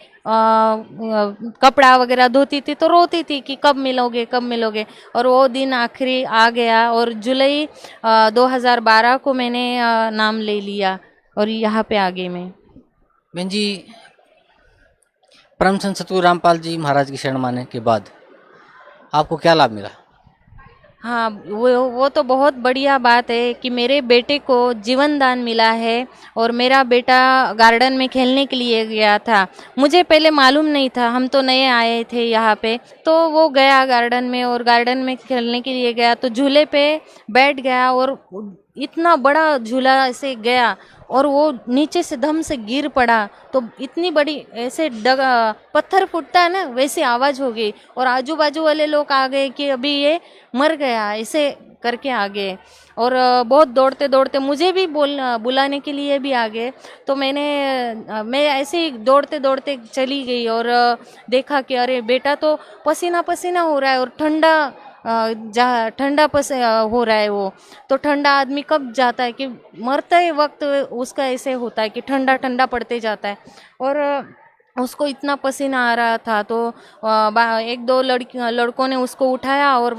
कपड़ा वगैरह धोती थी तो रोती थी कि कब मिलोगे कब मिलोगे। और वो दिन आखिरी आ गया और जुलाई 2012 को मैंने नाम ले लिया और यहाँ पे आ गई मैं। बहन जी, परम संत सतगुरु रामपाल जी महाराज की शरण माने के बाद आपको क्या लाभ मिला? हाँ, वो तो बहुत बढ़िया बात है कि मेरे बेटे को जीवन दान मिला है। और मेरा बेटा गार्डन में खेलने के लिए गया था, मुझे पहले मालूम नहीं था, हम तो नए आए थे यहाँ पे। तो वो गया गार्डन में और गार्डन में खेलने के लिए गया, तो झूले पे बैठ गया और इतना बड़ा झूला ऐसे गया और वो नीचे से धम से गिर पड़ा। तो इतनी बड़ी ऐसे पत्थर फूटता है ना, वैसे आवाज़ हो गई। और आजू बाजू वाले लोग आ गए कि अभी ये मर गया, ऐसे करके आ गए। और बहुत दौड़ते दौड़ते मुझे भी बुलाने के लिए भी आ गए। तो मैं ऐसे ही दौड़ते दौड़ते चली गई और देखा कि अरे बेटा तो पसीना पसीना हो रहा है और ठंडा हो रहा है वो। तो ठंडा आदमी कब जाता है कि मरते वक्त उसका ऐसे होता है कि ठंडा ठंडा पड़ते जाता है। और उसको इतना पसीना आ रहा था। तो एक दो लड़कों ने उसको उठाया और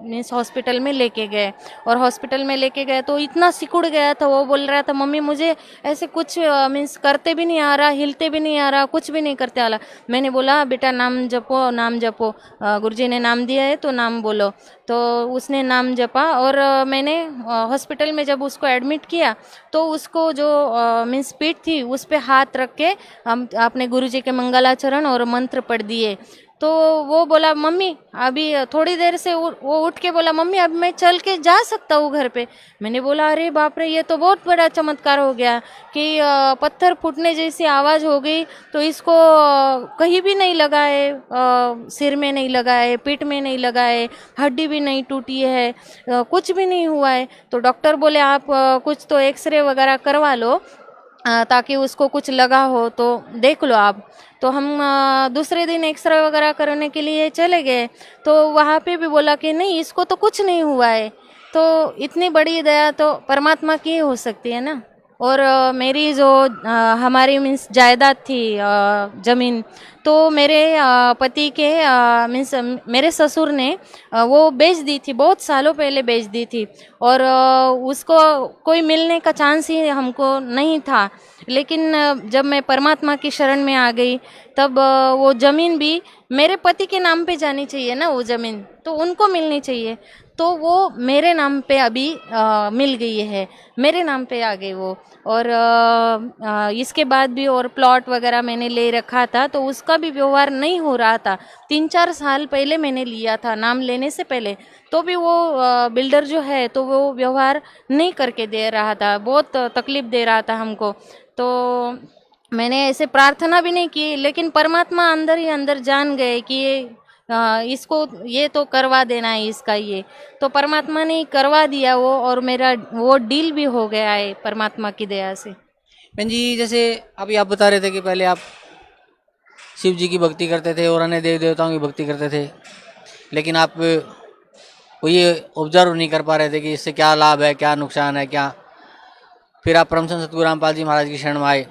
मीन्स हॉस्पिटल में लेके गए। और हॉस्पिटल में लेके गए तो इतना सिकुड़ गया था, वो बोल रहा था मम्मी मुझे ऐसे कुछ मीन्स करते भी नहीं आ रहा, हिलते भी नहीं आ रहा, कुछ भी नहीं करते आ रहा। मैंने बोला बेटा नाम जपो, नाम जपो, गुरुजी ने नाम दिया है तो नाम बोलो। तो उसने नाम जपा और मैंने हॉस्पिटल में जब उसको एडमिट किया तो उसको जो मीन्स पीठ थी उस पे हाथ रख के हम अपने गुरुजी के मंगलाचरण और मंत्र पढ़ दिए। तो वो बोला मम्मी अभी थोड़ी देर से वो उठ के बोला मम्मी अब मैं चल के जा सकता हूँ घर पे। मैंने बोला अरे बाप रे, ये तो बहुत बड़ा चमत्कार हो गया कि पत्थर फूटने जैसी आवाज़ हो गई। तो इसको कहीं भी नहीं लगा है, सिर में नहीं लगा है, पीठ में नहीं लगा है, हड्डी भी नहीं टूटी है, कुछ भी नहीं हुआ है। तो डॉक्टर बोले आप कुछ तो एक्सरे वगैरह करवा लो ताकि उसको कुछ लगा हो तो देख लो आप। तो हम दूसरे दिन एक्सरे वगैरह करने के लिए चले गए। तो वहाँ पे भी बोला कि नहीं इसको तो कुछ नहीं हुआ है। तो इतनी बड़ी दया तो परमात्मा की हो सकती है ना। और मेरी जो हमारी मीन्स जायदाद थी ज़मीन, तो मेरे पति के मीन्स मेरे ससुर ने वो बेच दी थी, बहुत सालों पहले बेच दी थी। और उसको कोई मिलने का चांस ही हमको नहीं था। लेकिन जब मैं परमात्मा की शरण में आ गई तब वो ज़मीन भी मेरे पति के नाम पे जानी चाहिए ना, वो ज़मीन तो उनको मिलनी चाहिए। तो वो मेरे नाम पे अभी मिल गई है, मेरे नाम पे आ गई वो। और इसके बाद भी और प्लॉट वगैरह मैंने ले रखा था, तो उसका भी व्यवहार नहीं हो रहा था। 3-4 साल पहले मैंने लिया था, नाम लेने से पहले, तो भी वो बिल्डर जो है तो वो व्यवहार नहीं करके दे रहा था, बहुत तकलीफ दे रहा था हमको। तो मैंने ऐसे प्रार्थना भी नहीं की, लेकिन परमात्मा अंदर ही अंदर जान गए कि इसको ये तो करवा देना है इसका ये, तो परमात्मा ने करवा दिया वो, और मेरा वो डील भी हो गया है परमात्मा की दया से। बहन जी, जैसे अभी आप बता रहे थे कि पहले आप शिव जी की भक्ति करते थे और अन्य देवी देवताओं की भक्ति करते थे, लेकिन आप वो ये ऑब्जर्व नहीं कर पा रहे थे कि इससे क्या लाभ है, क्या नुकसान है, क्या। फिर आप परम संत सतगुरु रामपाल जी महाराज की शरण में आए,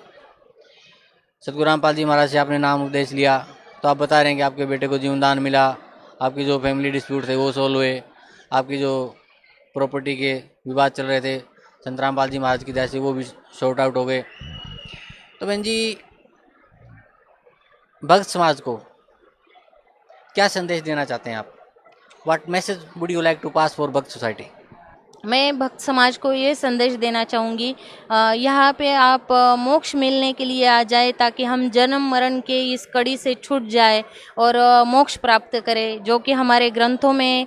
सतगुरु रामपाल जी महाराज से आपने नाम उपदेश लिया, तो आप बता रहे हैं कि आपके बेटे को जीवन दान मिला, आपकी जो फैमिली डिस्प्यूट थे वो सोल्व हुए, आपकी जो प्रॉपर्टी के विवाद चल रहे थे संत रामपाल जी महाराज की दया से वो भी शॉर्ट आउट हो गए। तो बहन जी, भक्त समाज को क्या संदेश देना चाहते हैं आप? What message would you like to pass for bhakt society? मैं भक्त समाज को ये संदेश देना चाहूँगी, यहाँ पे आप मोक्ष मिलने के लिए आ जाए, ताकि हम जन्म मरण के इस कड़ी से छूट जाए और मोक्ष प्राप्त करें, जो कि हमारे ग्रंथों में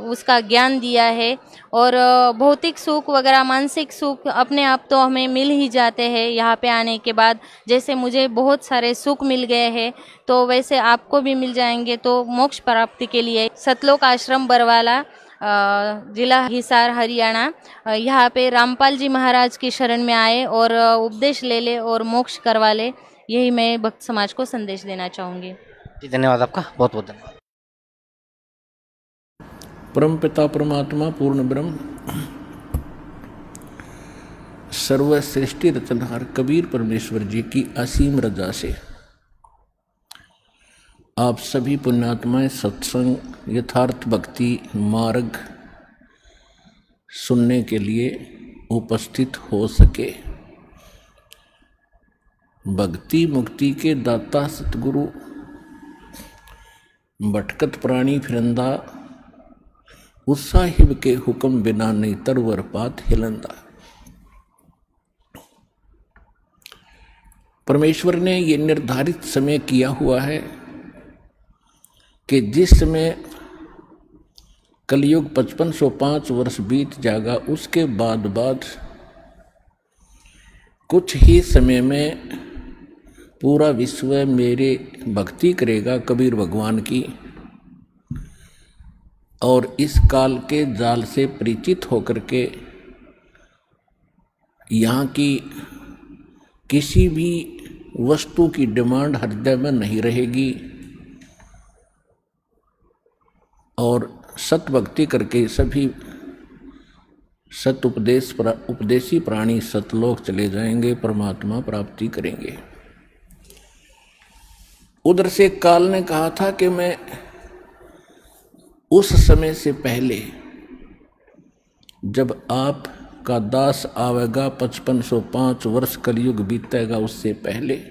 उसका ज्ञान दिया है। और भौतिक सुख वगैरह, मानसिक सुख अपने आप तो हमें मिल ही जाते हैं यहाँ पे आने के बाद। जैसे मुझे बहुत सारे सुख मिल गए हैं, तो वैसे आपको भी मिल जाएंगे। तो मोक्ष प्राप्ति के लिए सतलोक आश्रम बरवाला, जिला हिसार, हरियाणा, यहाँ पे रामपाल जी महाराज की शरण में आए और उपदेश ले ले और मोक्ष करवा ले, यही मैं भक्त समाज को संदेश देना चाहूँगी। जी धन्यवाद आपका, बहुत बहुत धन्यवाद। परम पिता परमात्मा पूर्ण ब्रह्म सर्व सृष्टि रचनहार कबीर परमेश्वर जी की असीम रजा से आप सभी पुण्यात्माएं सत्संग यथार्थ भक्ति मार्ग सुनने के लिए उपस्थित हो सके। भक्ति मुक्ति के दाता सतगुरु, भटकत प्राणी फिरंदा, उत्साहिब के हुक्म बिना नहीं तरवर पात हिलंदा। परमेश्वर ने ये निर्धारित समय किया हुआ है कि जिस समय कलयुग 5505 वर्ष बीत जाएगा, उसके बाद कुछ ही समय में पूरा विश्व मेरे भक्ति करेगा कबीर भगवान की, और इस काल के जाल से परिचित होकर के यहाँ की किसी भी वस्तु की डिमांड हृदय में नहीं रहेगी, और सत भक्ति करके सभी सत उपदेशी प्राणी सतलोक चले जाएंगे, परमात्मा प्राप्ति करेंगे। उधर से काल ने कहा था कि मैं उस समय से पहले जब आपका दास आवेगा 5505 वर्ष कलयुग बीतेगा, उससे पहले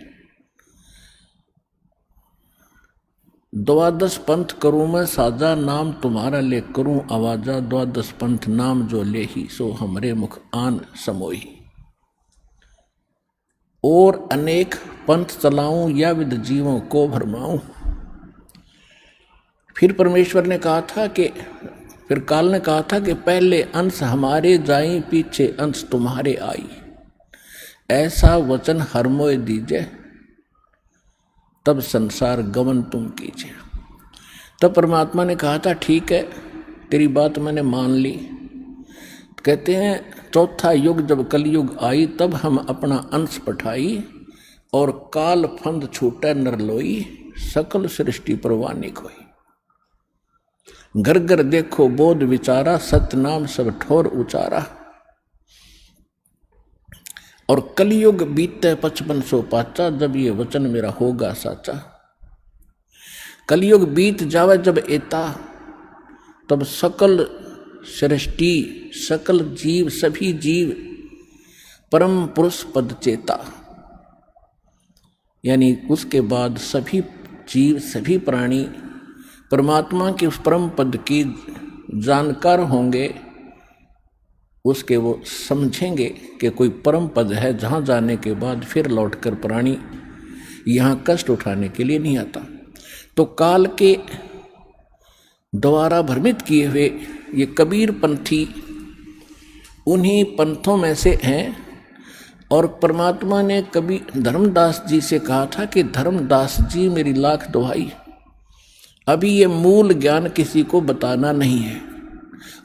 12 पंथ करूँ मैं साजा, नाम तुम्हारा ले करूँ आवाजा, 12 पंथ नाम जो ले ही सो हमरे मुख आन समोही। और अनेक पंथ चलाऊं या विद जीवों को भरमाऊं। फिर परमेश्वर ने कहा था कि फिर काल ने कहा था कि पहले अंश हमारे जाई, पीछे अंश तुम्हारे आई, ऐसा वचन हर मोय दीजे, तब संसार गमन तुम कीजिए। तब परमात्मा ने कहा था ठीक है, तेरी बात मैंने मान ली। कहते हैं चौथा युग जब कलयुग आई, तब हम अपना अंश पठाई, और काल फंद छूटे नरलोई, सकल सृष्टि परवानी खोई। घर घर देखो बोध विचारा, सतनाम सब ठोर उचारा। और कलयुग बीते 5505, जब ये वचन मेरा होगा साचा। कलयुग बीत जावे जब एता, तब सकल सृष्टि, सकल जीव, सभी जीव परम पुरुष पद चेता, यानी उसके बाद सभी जीव, सभी प्राणी परमात्मा के उस परम पद की जानकार होंगे उसके वो समझेंगे कि कोई परम पद है जहाँ जाने के बाद फिर लौटकर प्राणी यहाँ कष्ट उठाने के लिए नहीं आता। तो काल के द्वारा भ्रमित किए हुए ये कबीर पंथी उन्हीं पंथों में से हैं। और परमात्मा ने कभी धर्मदास जी से कहा था कि धर्मदास जी मेरी लाख दुहाई, अभी ये मूल ज्ञान किसी को बताना नहीं है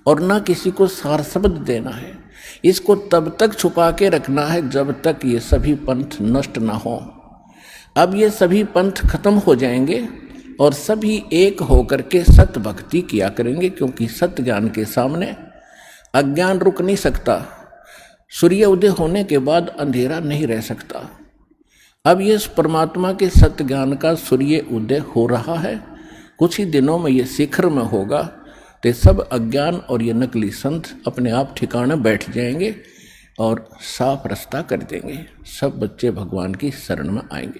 और ना किसी को सार शब्द देना है, इसको तब तक छुपा के रखना है जब तक ये सभी पंथ नष्ट ना हो। अब ये सभी पंथ खत्म हो जाएंगे और सभी एक होकर के सत्य भक्ति किया करेंगे, क्योंकि सत्य ज्ञान के सामने अज्ञान रुक नहीं सकता। सूर्य उदय होने के बाद अंधेरा नहीं रह सकता। अब ये परमात्मा के सत्य ज्ञान का सूर्य उदय हो रहा है, कुछ ही दिनों में ये शिखर में होगा, तो सब अज्ञान और ये नकली संत अपने आप ठिकाने बैठ जाएंगे और साफ रास्ता कर देंगे। सब बच्चे भगवान की शरण में आएंगे।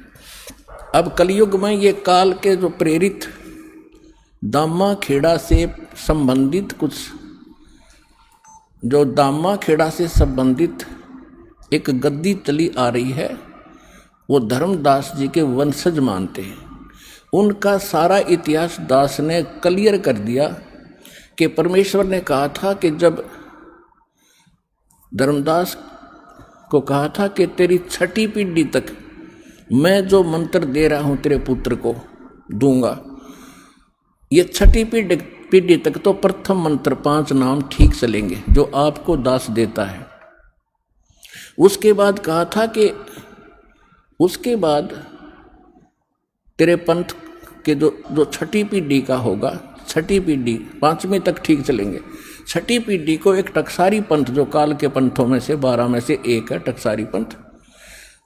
अब कलयुग में ये काल के जो प्रेरित दामा खेड़ा से संबंधित कुछ जो दामा खेड़ा से संबंधित एक गद्दी चली आ रही है, वो धर्मदास जी के वंशज मानते हैं। उनका सारा इतिहास दास ने क्लियर कर दिया कि परमेश्वर ने कहा था कि जब धर्मदास को कहा था कि तेरी 6ठी पीढ़ी तक मैं जो मंत्र दे रहा हूं तेरे पुत्र को दूंगा, ये 6ठी पीढ़ी तक तो प्रथम मंत्र 5 नाम ठीक चलेंगे जो आपको दास देता है। उसके बाद कहा था कि उसके बाद तेरे पंथ के जो 6ठी पीढ़ी का होगा, 6ठी पीढ़ी 5वीं तक ठीक चलेंगे। 6ठी पीढ़ी को एक टकसारी पंथ जो काल के पंथों में से 12 में से एक है, टकसारी पंथ,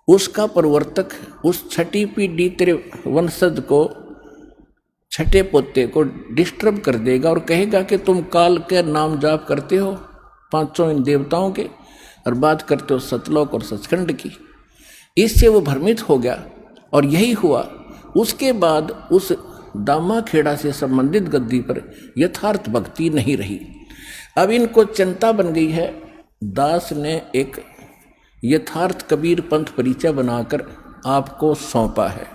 उसका प्रवर्तक उस 6ठी पीढ़ी तेरे वंशज को 6ठे पोते को डिस्टर्ब कर देगा और कहेगा कि तुम काल के नाम जाप करते हो 500 इन देवताओं के और बात करते हो सतलोक और सचखंड की। इससे वो भ्रमित हो गया और यही हुआ। उसके बाद उस दामा खेड़ा से संबंधित गद्दी पर यथार्थ भक्ति नहीं रही। अब इनको चिंता बन गई है। दास ने एक यथार्थ कबीर पंथ परिचय बनाकर आपको सौंपा है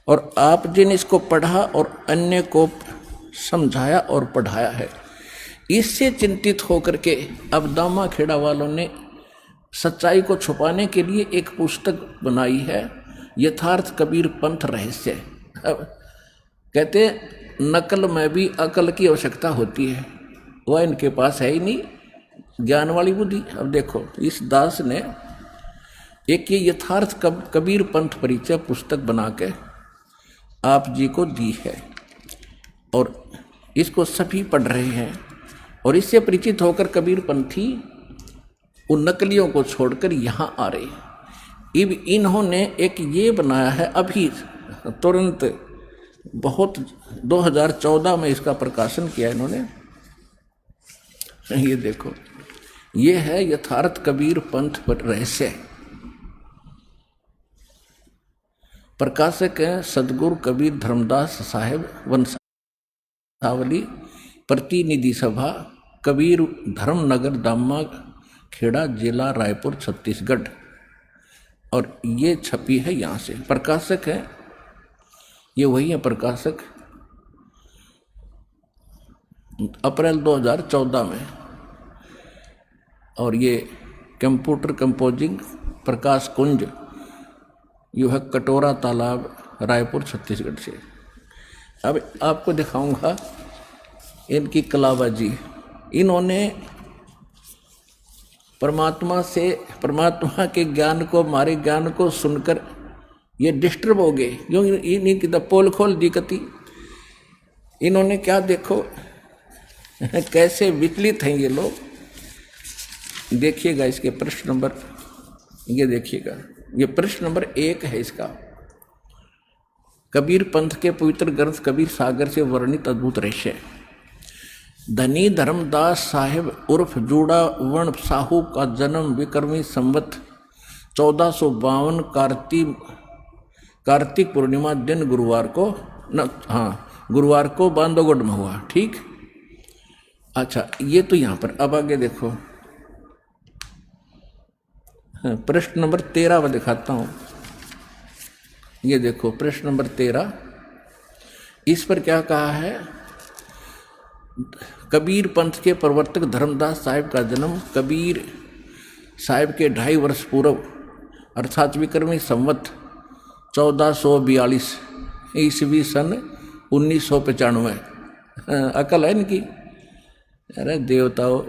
और आप जिन इसको पढ़ा और अन्य को समझाया और पढ़ाया है, इससे चिंतित होकर के अब दामा खेड़ा वालों ने सच्चाई को छुपाने के लिए एक पुस्तक बनाई है, यथार्थ कबीर पंथ रहस्य। अब कहते नकल में भी अकल की आवश्यकता होती है, वह इनके पास है ही नहीं ज्ञान वाली बुद्धि। अब देखो इस दास ने एक ये यथार्थ कबीर पंथ परिचय पुस्तक बना के आप जी को दी है और इसको सभी पढ़ रहे हैं और इससे परिचित होकर कबीर पंथी उन नकलियों को छोड़कर यहाँ आ रहे हैं। अब इन्होंने एक ये बनाया है अभी तुरंत, बहुत 2014 में इसका प्रकाशन किया इन्होंने। ये देखो, ये है यथार्थ कबीर पंथ रहस्य। प्रकाशक हैं सदगुरु कबीर धर्मदास साहेब वंशावली, प्रतिनिधि सभा, कबीर धर्मनगर, दामा खेड़ा, जिला रायपुर, छत्तीसगढ़। और ये छपी है यहाँ से। प्रकाशक है ये वही है प्रकाशक, अप्रैल 2014 में। और ये computer composing Prakash Kunj, you है कटोरा तालाब, रायपुर, छत्तीसगढ़ से। अब आपको दिखाऊंगा इनकी कलाबाजी। इन्होंने परमात्मा के ज्ञान को, हमारे ज्ञान को सुनकर ये डिस्टर्ब हो गए, क्योंकि इनकी तो पोल खोल दी कती। इन्होंने क्या देखो कैसे विचलित हैं ये लोग। देखिएगा इसके प्रश्न नंबर, ये देखिएगा, ये प्रश्न नंबर 1 है इसका। कबीर पंथ के पवित्र ग्रंथ कबीर सागर से वर्णित अद्भुत रहस्य। धनी धर्मदास साहिब उर्फ जूड़ा वर्ण साहू का जन्म विक्रमी संवत 1452 कार्तिक पूर्णिमा दिन गुरुवार को गुरुवार को बांधवगढ़ में हुआ। ठीक। अच्छा, ये तो यहाँ पर। अब आगे देखो, प्रश्न नंबर 13 में दिखाता हूँ। ये देखो प्रश्न नंबर 13, इस पर क्या कहा है। कबीर पंथ के प्रवर्तक धर्मदास साहिब का जन्म कबीर साहिब के 2.5 वर्ष पूर्व अर्थात विक्रमी संवत 1442 ईस्वी सन 1995। अकल है इनकी, अरे देवताओं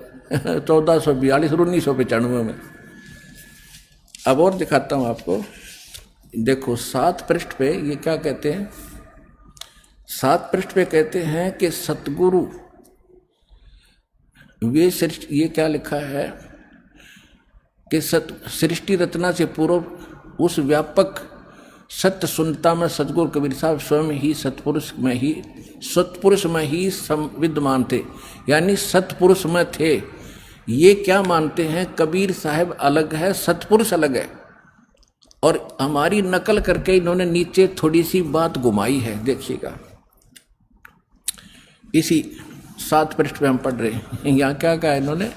1442 और 1995 में। अब और दिखाता हूँ आपको। देखो 7 पृष्ठ पे ये क्या कहते हैं। 7 पृष्ठ पे कहते हैं कि सतगुरु वे सृष्टि, ये क्या लिखा है कि सृष्टि रचना से पूर्व उस व्यापक सत्य सुनता में सतगुरु कबीर साहब स्वयं ही सतपुरुष में ही विद्यमान थे, यानी सतपुरुष में थे। ये क्या मानते हैं, कबीर साहब अलग है, सतपुरुष अलग है। और हमारी नकल करके इन्होंने नीचे थोड़ी सी बात घुमाई है, देखिएगा। इसी 7 पृष्ठ पे हम पढ़ रहे हैं। यहाँ क्या कहा इन्होंने,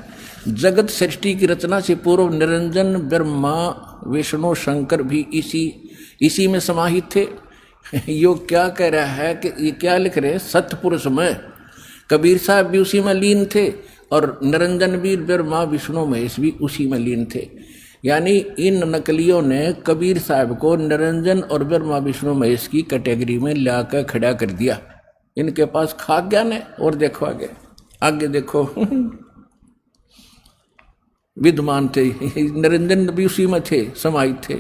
जगत सृष्टि की रचना से पूर्व निरंजन ब्रह्मा विष्णु शंकर भी इसी में समाहित थे। यो क्या कह रहा है कि ये क्या लिख रहे हैं, सतपुरुष में कबीर साहब भी उसी में लीन थे और निरंजन भी ब्रह्मा विष्णु महेश भी उसी में लीन थे। यानी इन नकलियों ने कबीर साहब को निरंजन और ब्रह्मा विष्णु महेश की कैटेगरी में लाकर खड़ा कर दिया। इनके पास खाक ज्ञान है। और देखो आगे देखो विद्यमान थे, निरंजन भी उसी में थे, समाहित थे।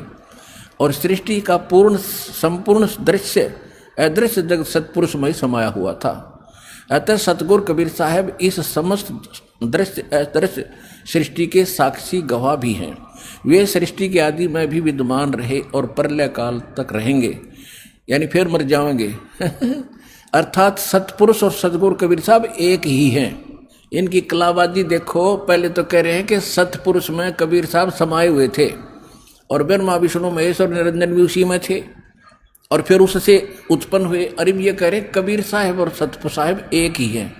और सृष्टि का संपूर्ण दृश्य अदृश्य जगत सतपुरुष में समाया हुआ था। अतः सतगुरु कबीर साहब इस समस्त दृश्य अदृश्य सृष्टि के साक्षी गवाह भी हैं। वे सृष्टि के आदि में भी विद्यमान रहे और प्रलय काल तक रहेंगे, यानी फिर मर जाएंगे। अर्थात सतपुरुष और सतगुरु कबीर साहब एक ही हैं। इनकी कलाबाजी देखो। पहले तो कह रहे हैं कि सतपुरुष में कबीर साहब समाये हुए थे और ब्रह्मा विष्णु महेश और निरंजन भी उसी में थे, और फिर उससे उत्पन्न हुए। अरे ये कह रहे कबीर साहब और सतपुरुष साहब एक ही हैं।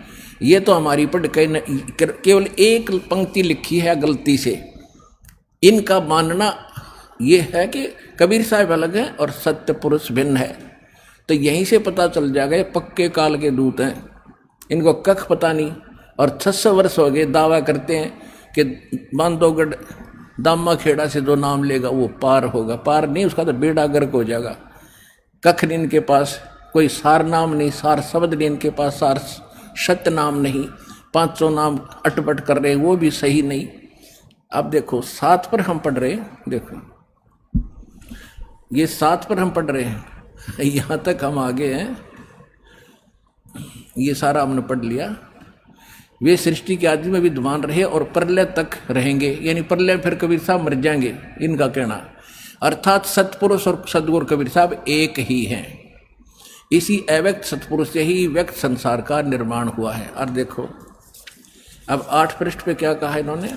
ये तो हमारी पर केवल एक पंक्ति लिखी है गलती से। इनका मानना ये है कि कबीर साहब अलग हैं और सत्यपुरुष भिन्न है। तो यहीं से पता चल जाएगा ये पक्के काल के दूत हैं। इनको कख पता नहीं। और 600 वर्ष हो गए दावा करते हैं कि बांधवगढ़ दामा खेड़ा से जो नाम लेगा वो पार होगा। पार नहीं, उसका तो बेड़ा गर्क हो जाएगा। कख नहीं इनके पास, कोई सार नाम नहीं, सार शब्द नहीं इनके पास, सार सत्य नाम नहीं। 500 नाम अटपट कर रहे हैं, वो भी सही नहीं। अब देखो 7 पर हम पढ़ रहे हैं। देखो ये 7 पर हम पढ़ रहे हैं, यहाँ तक हम आगे हैं। ये सारा हमने पढ़ लिया। वे सृष्टि के आदि में विद्यमान रहे और प्रलय तक रहेंगे, यानी प्रलय फिर कबीर साहब मर जाएंगे, इनका कहना। अर्थात सतपुरुष और सदगुरु कबीर साहब एक ही हैं। इसी अव्यक्त सतपुरुष से ही व्यक्त संसार का निर्माण हुआ है। और देखो अब 8 पृष्ठ पे क्या कहा इन्होंने।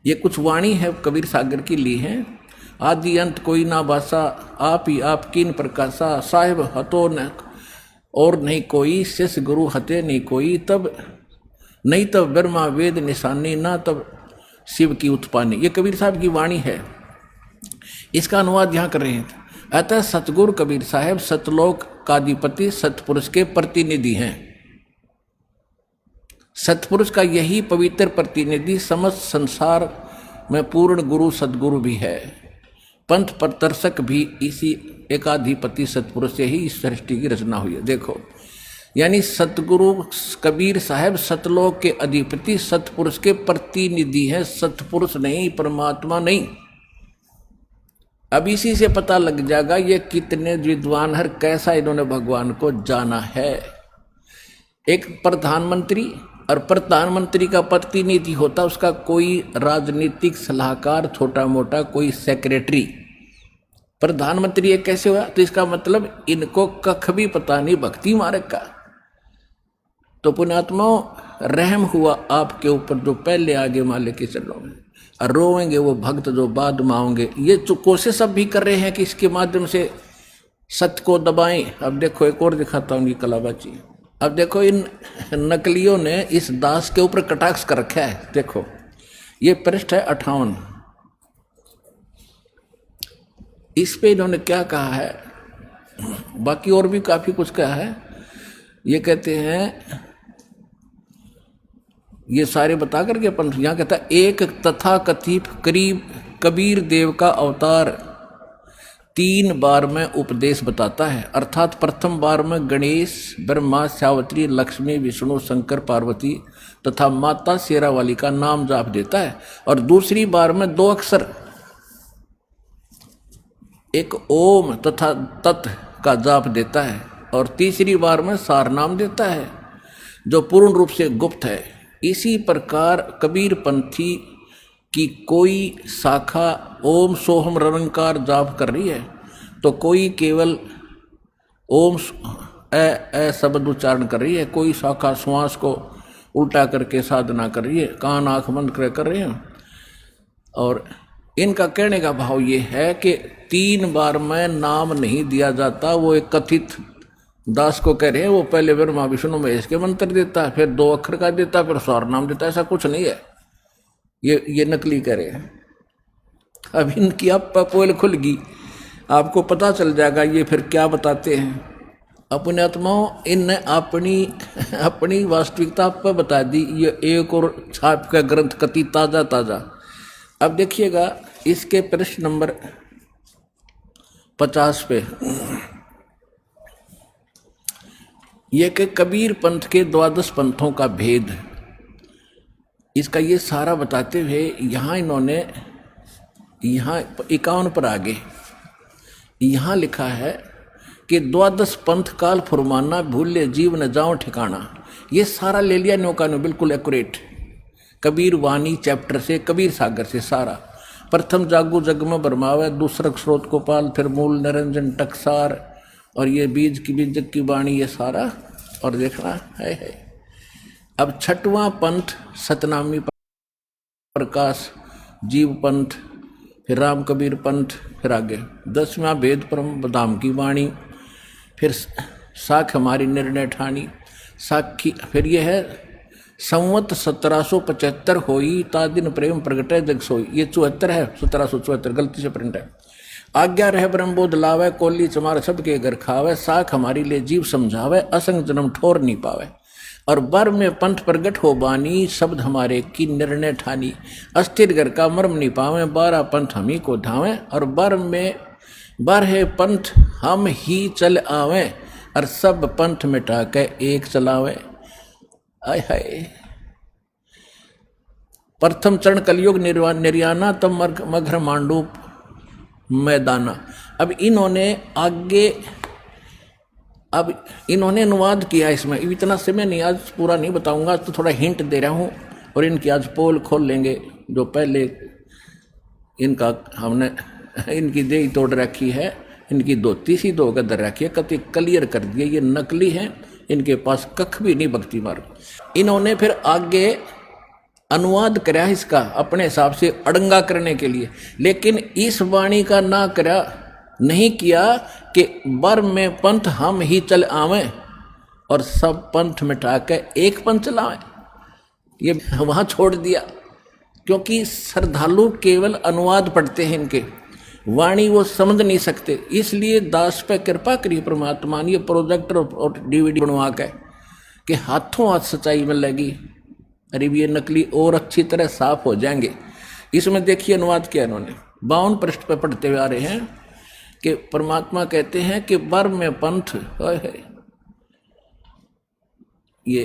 ये कुछ वाणी है कबीर सागर की ली है। आदि अंत कोई ना बासा, आप ही आप कीन प्रकाशा, साहिब हतो न और नहीं कोई, शिष्य गुरु हते नहीं कोई, तब नहीं तब ब्रह्मा वेद निशानी, ना तब शिव की उत्पानी। ये कबीर साहब की वाणी है। इसका अनुवाद यहाँ कर रहे हैं। अतः सतगुरु कबीर साहब सतलोक काधिपति सतपुरुष के प्रतिनिधि हैं। सतपुरुष का यही पवित्र प्रतिनिधि समस्त संसार में पूर्ण गुरु सदगुरु भी है। पंथ प्रदर्शक भी इसी एकाधिपति सतपुरुष से ही इस सृष्टि की रचना हुई है। देखो यानी सतगुरु कबीर साहब सतलोक के अधिपति सतपुरुष के प्रतिनिधि हैं, सतपुरुष नहीं, परमात्मा नहीं। अब इसी से पता लग जाएगा ये कितने विद्वान है, कैसा इन्होंने भगवान को जाना है। एक प्रधानमंत्री और प्रधानमंत्री का प्रतिनिधि होता, उसका कोई राजनीतिक सलाहकार, छोटा मोटा कोई सेक्रेटरी। प्रधानमंत्री ये कैसे हुआ, तो इसका मतलब इनको कख भी पता नहीं भक्ति मार्ग का। तो पुण्यात्माओं रहम हुआ आपके ऊपर जो पहले आगे माले के चलोगे, और रोएंगे वो भक्त जो बाद में आओगे। ये जो कोशिश अब भी कर रहे हैं कि इसके माध्यम से सत्य को दबाएं। अब देखो एक और दिखाता हूँ ये कलाबाजी। अब देखो इन नकलियों ने इस दास के ऊपर कटाक्ष कर रखा है। देखो ये पृष्ठ है 58, इस पे इन्होंने क्या कहा है, बाकी और भी काफी कुछ कहा है। ये कहते हैं, ये सारे बता करके अपन यहां कहता है, एक तथा कथित करीब कबीर देव का अवतार 3 बार में उपदेश बताता है, अर्थात प्रथम बार में गणेश, ब्रह्मा, सावित्री, लक्ष्मी, विष्णु, शंकर, पार्वती तथा माता शेरावाली का नाम जाप देता है, और दूसरी बार में 2 अक्षर, एक ओम तथा तत् का जाप देता है, और तीसरी बार में सार नाम देता है जो पूर्ण रूप से गुप्त है। इसी प्रकार कबीर पंथी की कोई शाखा ओम सोहम रंकार जाप कर रही है, तो कोई केवल ओम ए शब्द उच्चारण कर रही है, कोई शाखा श्वास को उल्टा करके साधना कर रही है, कान आंख बंद कर रहे हैं। और इनका कहने का भाव ये है कि 3 बार में नाम नहीं दिया जाता। वो एक कथित दास को कह रहे हैं, वो पहले ब्रह्मा विष्णु महेश के मंत्र देता है, फिर 2 अक्षर का देता है, फिर स्वर नाम देता है। ऐसा कुछ नहीं है, ये नकली कह रहे हैं। अब इनकी अब पोल खुल गई, आपको पता चल जाएगा ये फिर क्या बताते हैं। अपने आत्माओं इनने अपनी वास्तविकता पर बता दी। ये एक और छाप का ग्रंथ कति ताजा ताजा। अब देखिएगा इसके प्रश्न नंबर 50 पे ये कि कबीर पंथ के 12 पंथों का भेद, इसका ये सारा बताते हुए यहाँ इन्होंने यहाँ 51 पर आगे यहाँ लिखा है कि 12 पंथ काल फुरमाना, भूले जीव न जाओ ठिकाना। ये सारा ले लिया नौका ने, बिल्कुल एक्यूरेट कबीर वाणी चैप्टर से, कबीर सागर से सारा। प्रथम जागू जग में बरमावे, दूसरा स्रोत गोपाल, फिर मूल निरंजन टकसार, और ये बीज की वाणी, ये सारा। और देखना है। अब 6वां पंथ सतनामी प्रकाश जीव पंथ, फिर राम कबीर पंथ, फिर आगे 10वां भेद परम बदाम की वाणी, फिर साख हमारी निर्णय ठानी साखी, फिर यह है संवत 1775 होई ता दिन प्रेम प्रगटे जग सोई। ये 74 है, 1774 गलती से प्रिंट है। आज्ञा रह ब्रह्मबोध लावे, कोली चमार सबके घर खावे, साख हमारी ले जीव समझावे, असंग जन्म ठोर नहीं पावे। और बर में पंथ प्रगट हो बानी, शब्द हमारे की निर्णय ठानी, अस्थिर घर का मर्म नहीं पावे, 12 पंथ हम ही को धावे, और बर है पंथ हम ही चल आवे, और सब पंथ मिटा के एक चलावे। आय हाय। प्रथम चरण कलयुग निर्याना, तब मघर मांडूप मैदाना। अब इन्होंने अनुवाद किया इसमें, इतना समय नहीं, आज पूरा नहीं बताऊंगा, तो थोड़ा हिंट दे रहा हूँ। और इनकी आज पोल खोल लेंगे, जो पहले इनका हमने इनकी देही तोड़ रखी है, इनकी धोती सी धो कर रखी है, कति क्लियर कर दिए ये नकली हैं, इनके पास कख भी नहीं भक्ति मार्ग। इन्होंने फिर आगे अनुवाद करा इसका अपने हिसाब से अड़ंगा करने के लिए, लेकिन इस वाणी का ना करा नहीं किया कि बर में पंथ हम ही चल आवे, और सब पंथ मिटा के एक पंथ चलावे। ये वहां छोड़ दिया, क्योंकि श्रद्धालु केवल अनुवाद पढ़ते हैं, इनके वाणी वो समझ नहीं सकते। इसलिए दास पे कृपा करी परमात्मा ने ये प्रोजेक्टर और DVD बनवा के कि हाथों हाथ सच्चाई में लगी। अरे ये नकली और अच्छी तरह साफ हो जाएंगे। इसमें देखिए अनुवाद किया इन्होंने, 52 पृष्ठ पे पढ़ते हुए आ रहे हैं कि परमात्मा कहते हैं कि बर में पंथ ये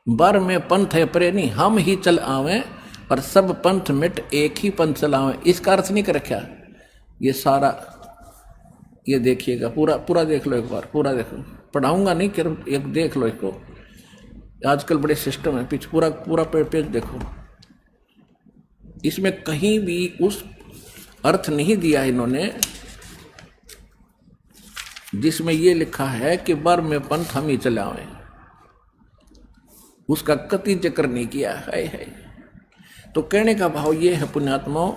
बर में पंथ है प्रेनी, हम ही चल आवे, और सब पंथ मिट एक ही पंथ चलावे। इसका अर्थ नहीं कर रखा ये सारा। ये देखिएगा पूरा देख लो, एक बार पूरा देख लो, पढ़ाऊंगा नहीं कि एक देख लो इसको। आजकल बड़े सिस्टम है, पीछे पूरा पेज देखो। इसमें कहीं भी उस अर्थ नहीं दिया इन्होंने जिसमें ये लिखा है कि बर में पंथ हम ही चलावे, उसका कति जिक्र नहीं किया है। तो कहने का भाव ये है पुण्यात्माओं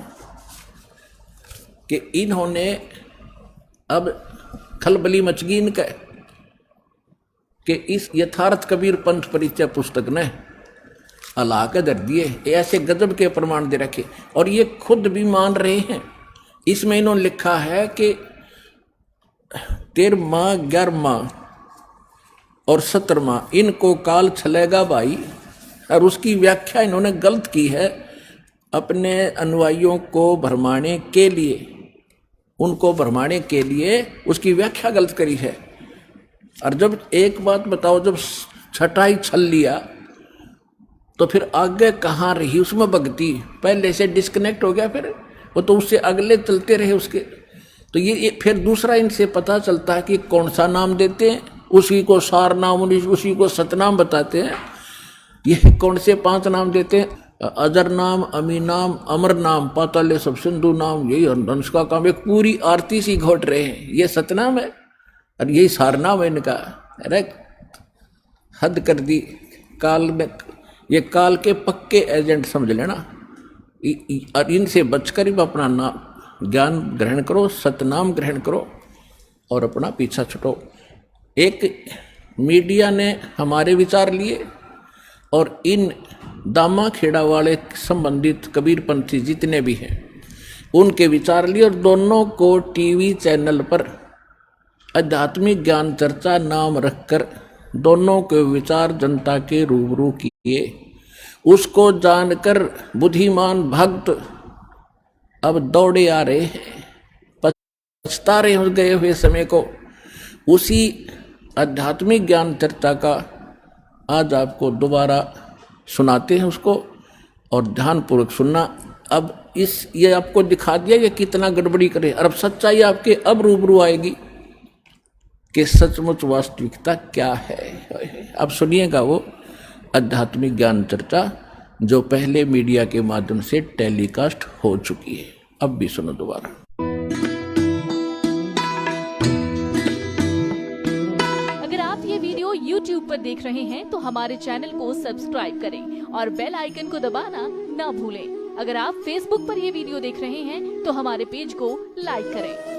कि इन्होंने अब खलबली मच गई इनका, कि इस यथार्थ कबीर पंथ परिचय पुस्तक ने अल्लाह के दर दिए, ऐसे गजब के प्रमाण दे रखे और ये खुद भी मान रहे हैं। इसमें इन्होंने लिखा है कि 13वां 11वां और 17वां इनको काल चलेगा भाई, और उसकी व्याख्या इन्होंने गलत की है अपने अनुयायियों को भरमाने के लिए, उनको भरमाने के लिए उसकी व्याख्या गलत करी है। और जब एक बात बताओ, जब छठा ही छल लिया तो फिर आगे कहाँ रही उसमें भक्ति, पहले से डिस्कनेक्ट हो गया, फिर वो तो उससे अगले चलते रहे उसके। तो ये फिर दूसरा इनसे पता चलता है कि कौन सा नाम देते हैं, उसी को सार नाम, उसी को सतनाम बताते हैं। ये कौन से 5 नाम देते हैं, अजर नाम, अमी नाम, अमर नाम, पाताले सब सिंधु नाम, यही हंस का काम, एक पूरी आरती सी घोट रहे हैं। ये सतनाम है और यही सारनाम है इनका। अरे हद कर दी काल में, ये काल के पक्के एजेंट समझ लेना। और इनसे बचकर ही अपना नाम ज्ञान ग्रहण करो, सतनाम ग्रहण करो और अपना पीछा छुटो। एक मीडिया ने हमारे विचार लिए और इन दामा खेड़ा वाले संबंधित कबीरपंथी जितने भी हैं उनके विचार लिए, और दोनों को टीवी चैनल पर आध्यात्मिक ज्ञान चर्चा नाम रखकर दोनों के विचार जनता के रूबरू किए। उसको जानकर बुद्धिमान भक्त अब दौड़े आ रहे हैं, पछता रहे हो गए हुए समय को। उसी आध्यात्मिक ज्ञान चर्चा का आज आपको दोबारा सुनाते हैं उसको, और ध्यानपूर्वक सुनना। अब ये आपको दिखा दिया कि कितना गड़बड़ी करे, और अब सच्चाई आपके अब रूबरू आएगी कि सचमुच वास्तविकता क्या है। अब सुनिएगा वो आध्यात्मिक ज्ञान चर्चा जो पहले मीडिया के माध्यम से टेलीकास्ट हो चुकी है। अब भी सुनो दोबारा। अगर आप ये वीडियो YouTube पर देख रहे हैं तो हमारे चैनल को सब्सक्राइब करें और बेल आइकन को दबाना ना भूलें। अगर आप Facebook पर ये वीडियो देख रहे हैं तो हमारे पेज को लाइक करें।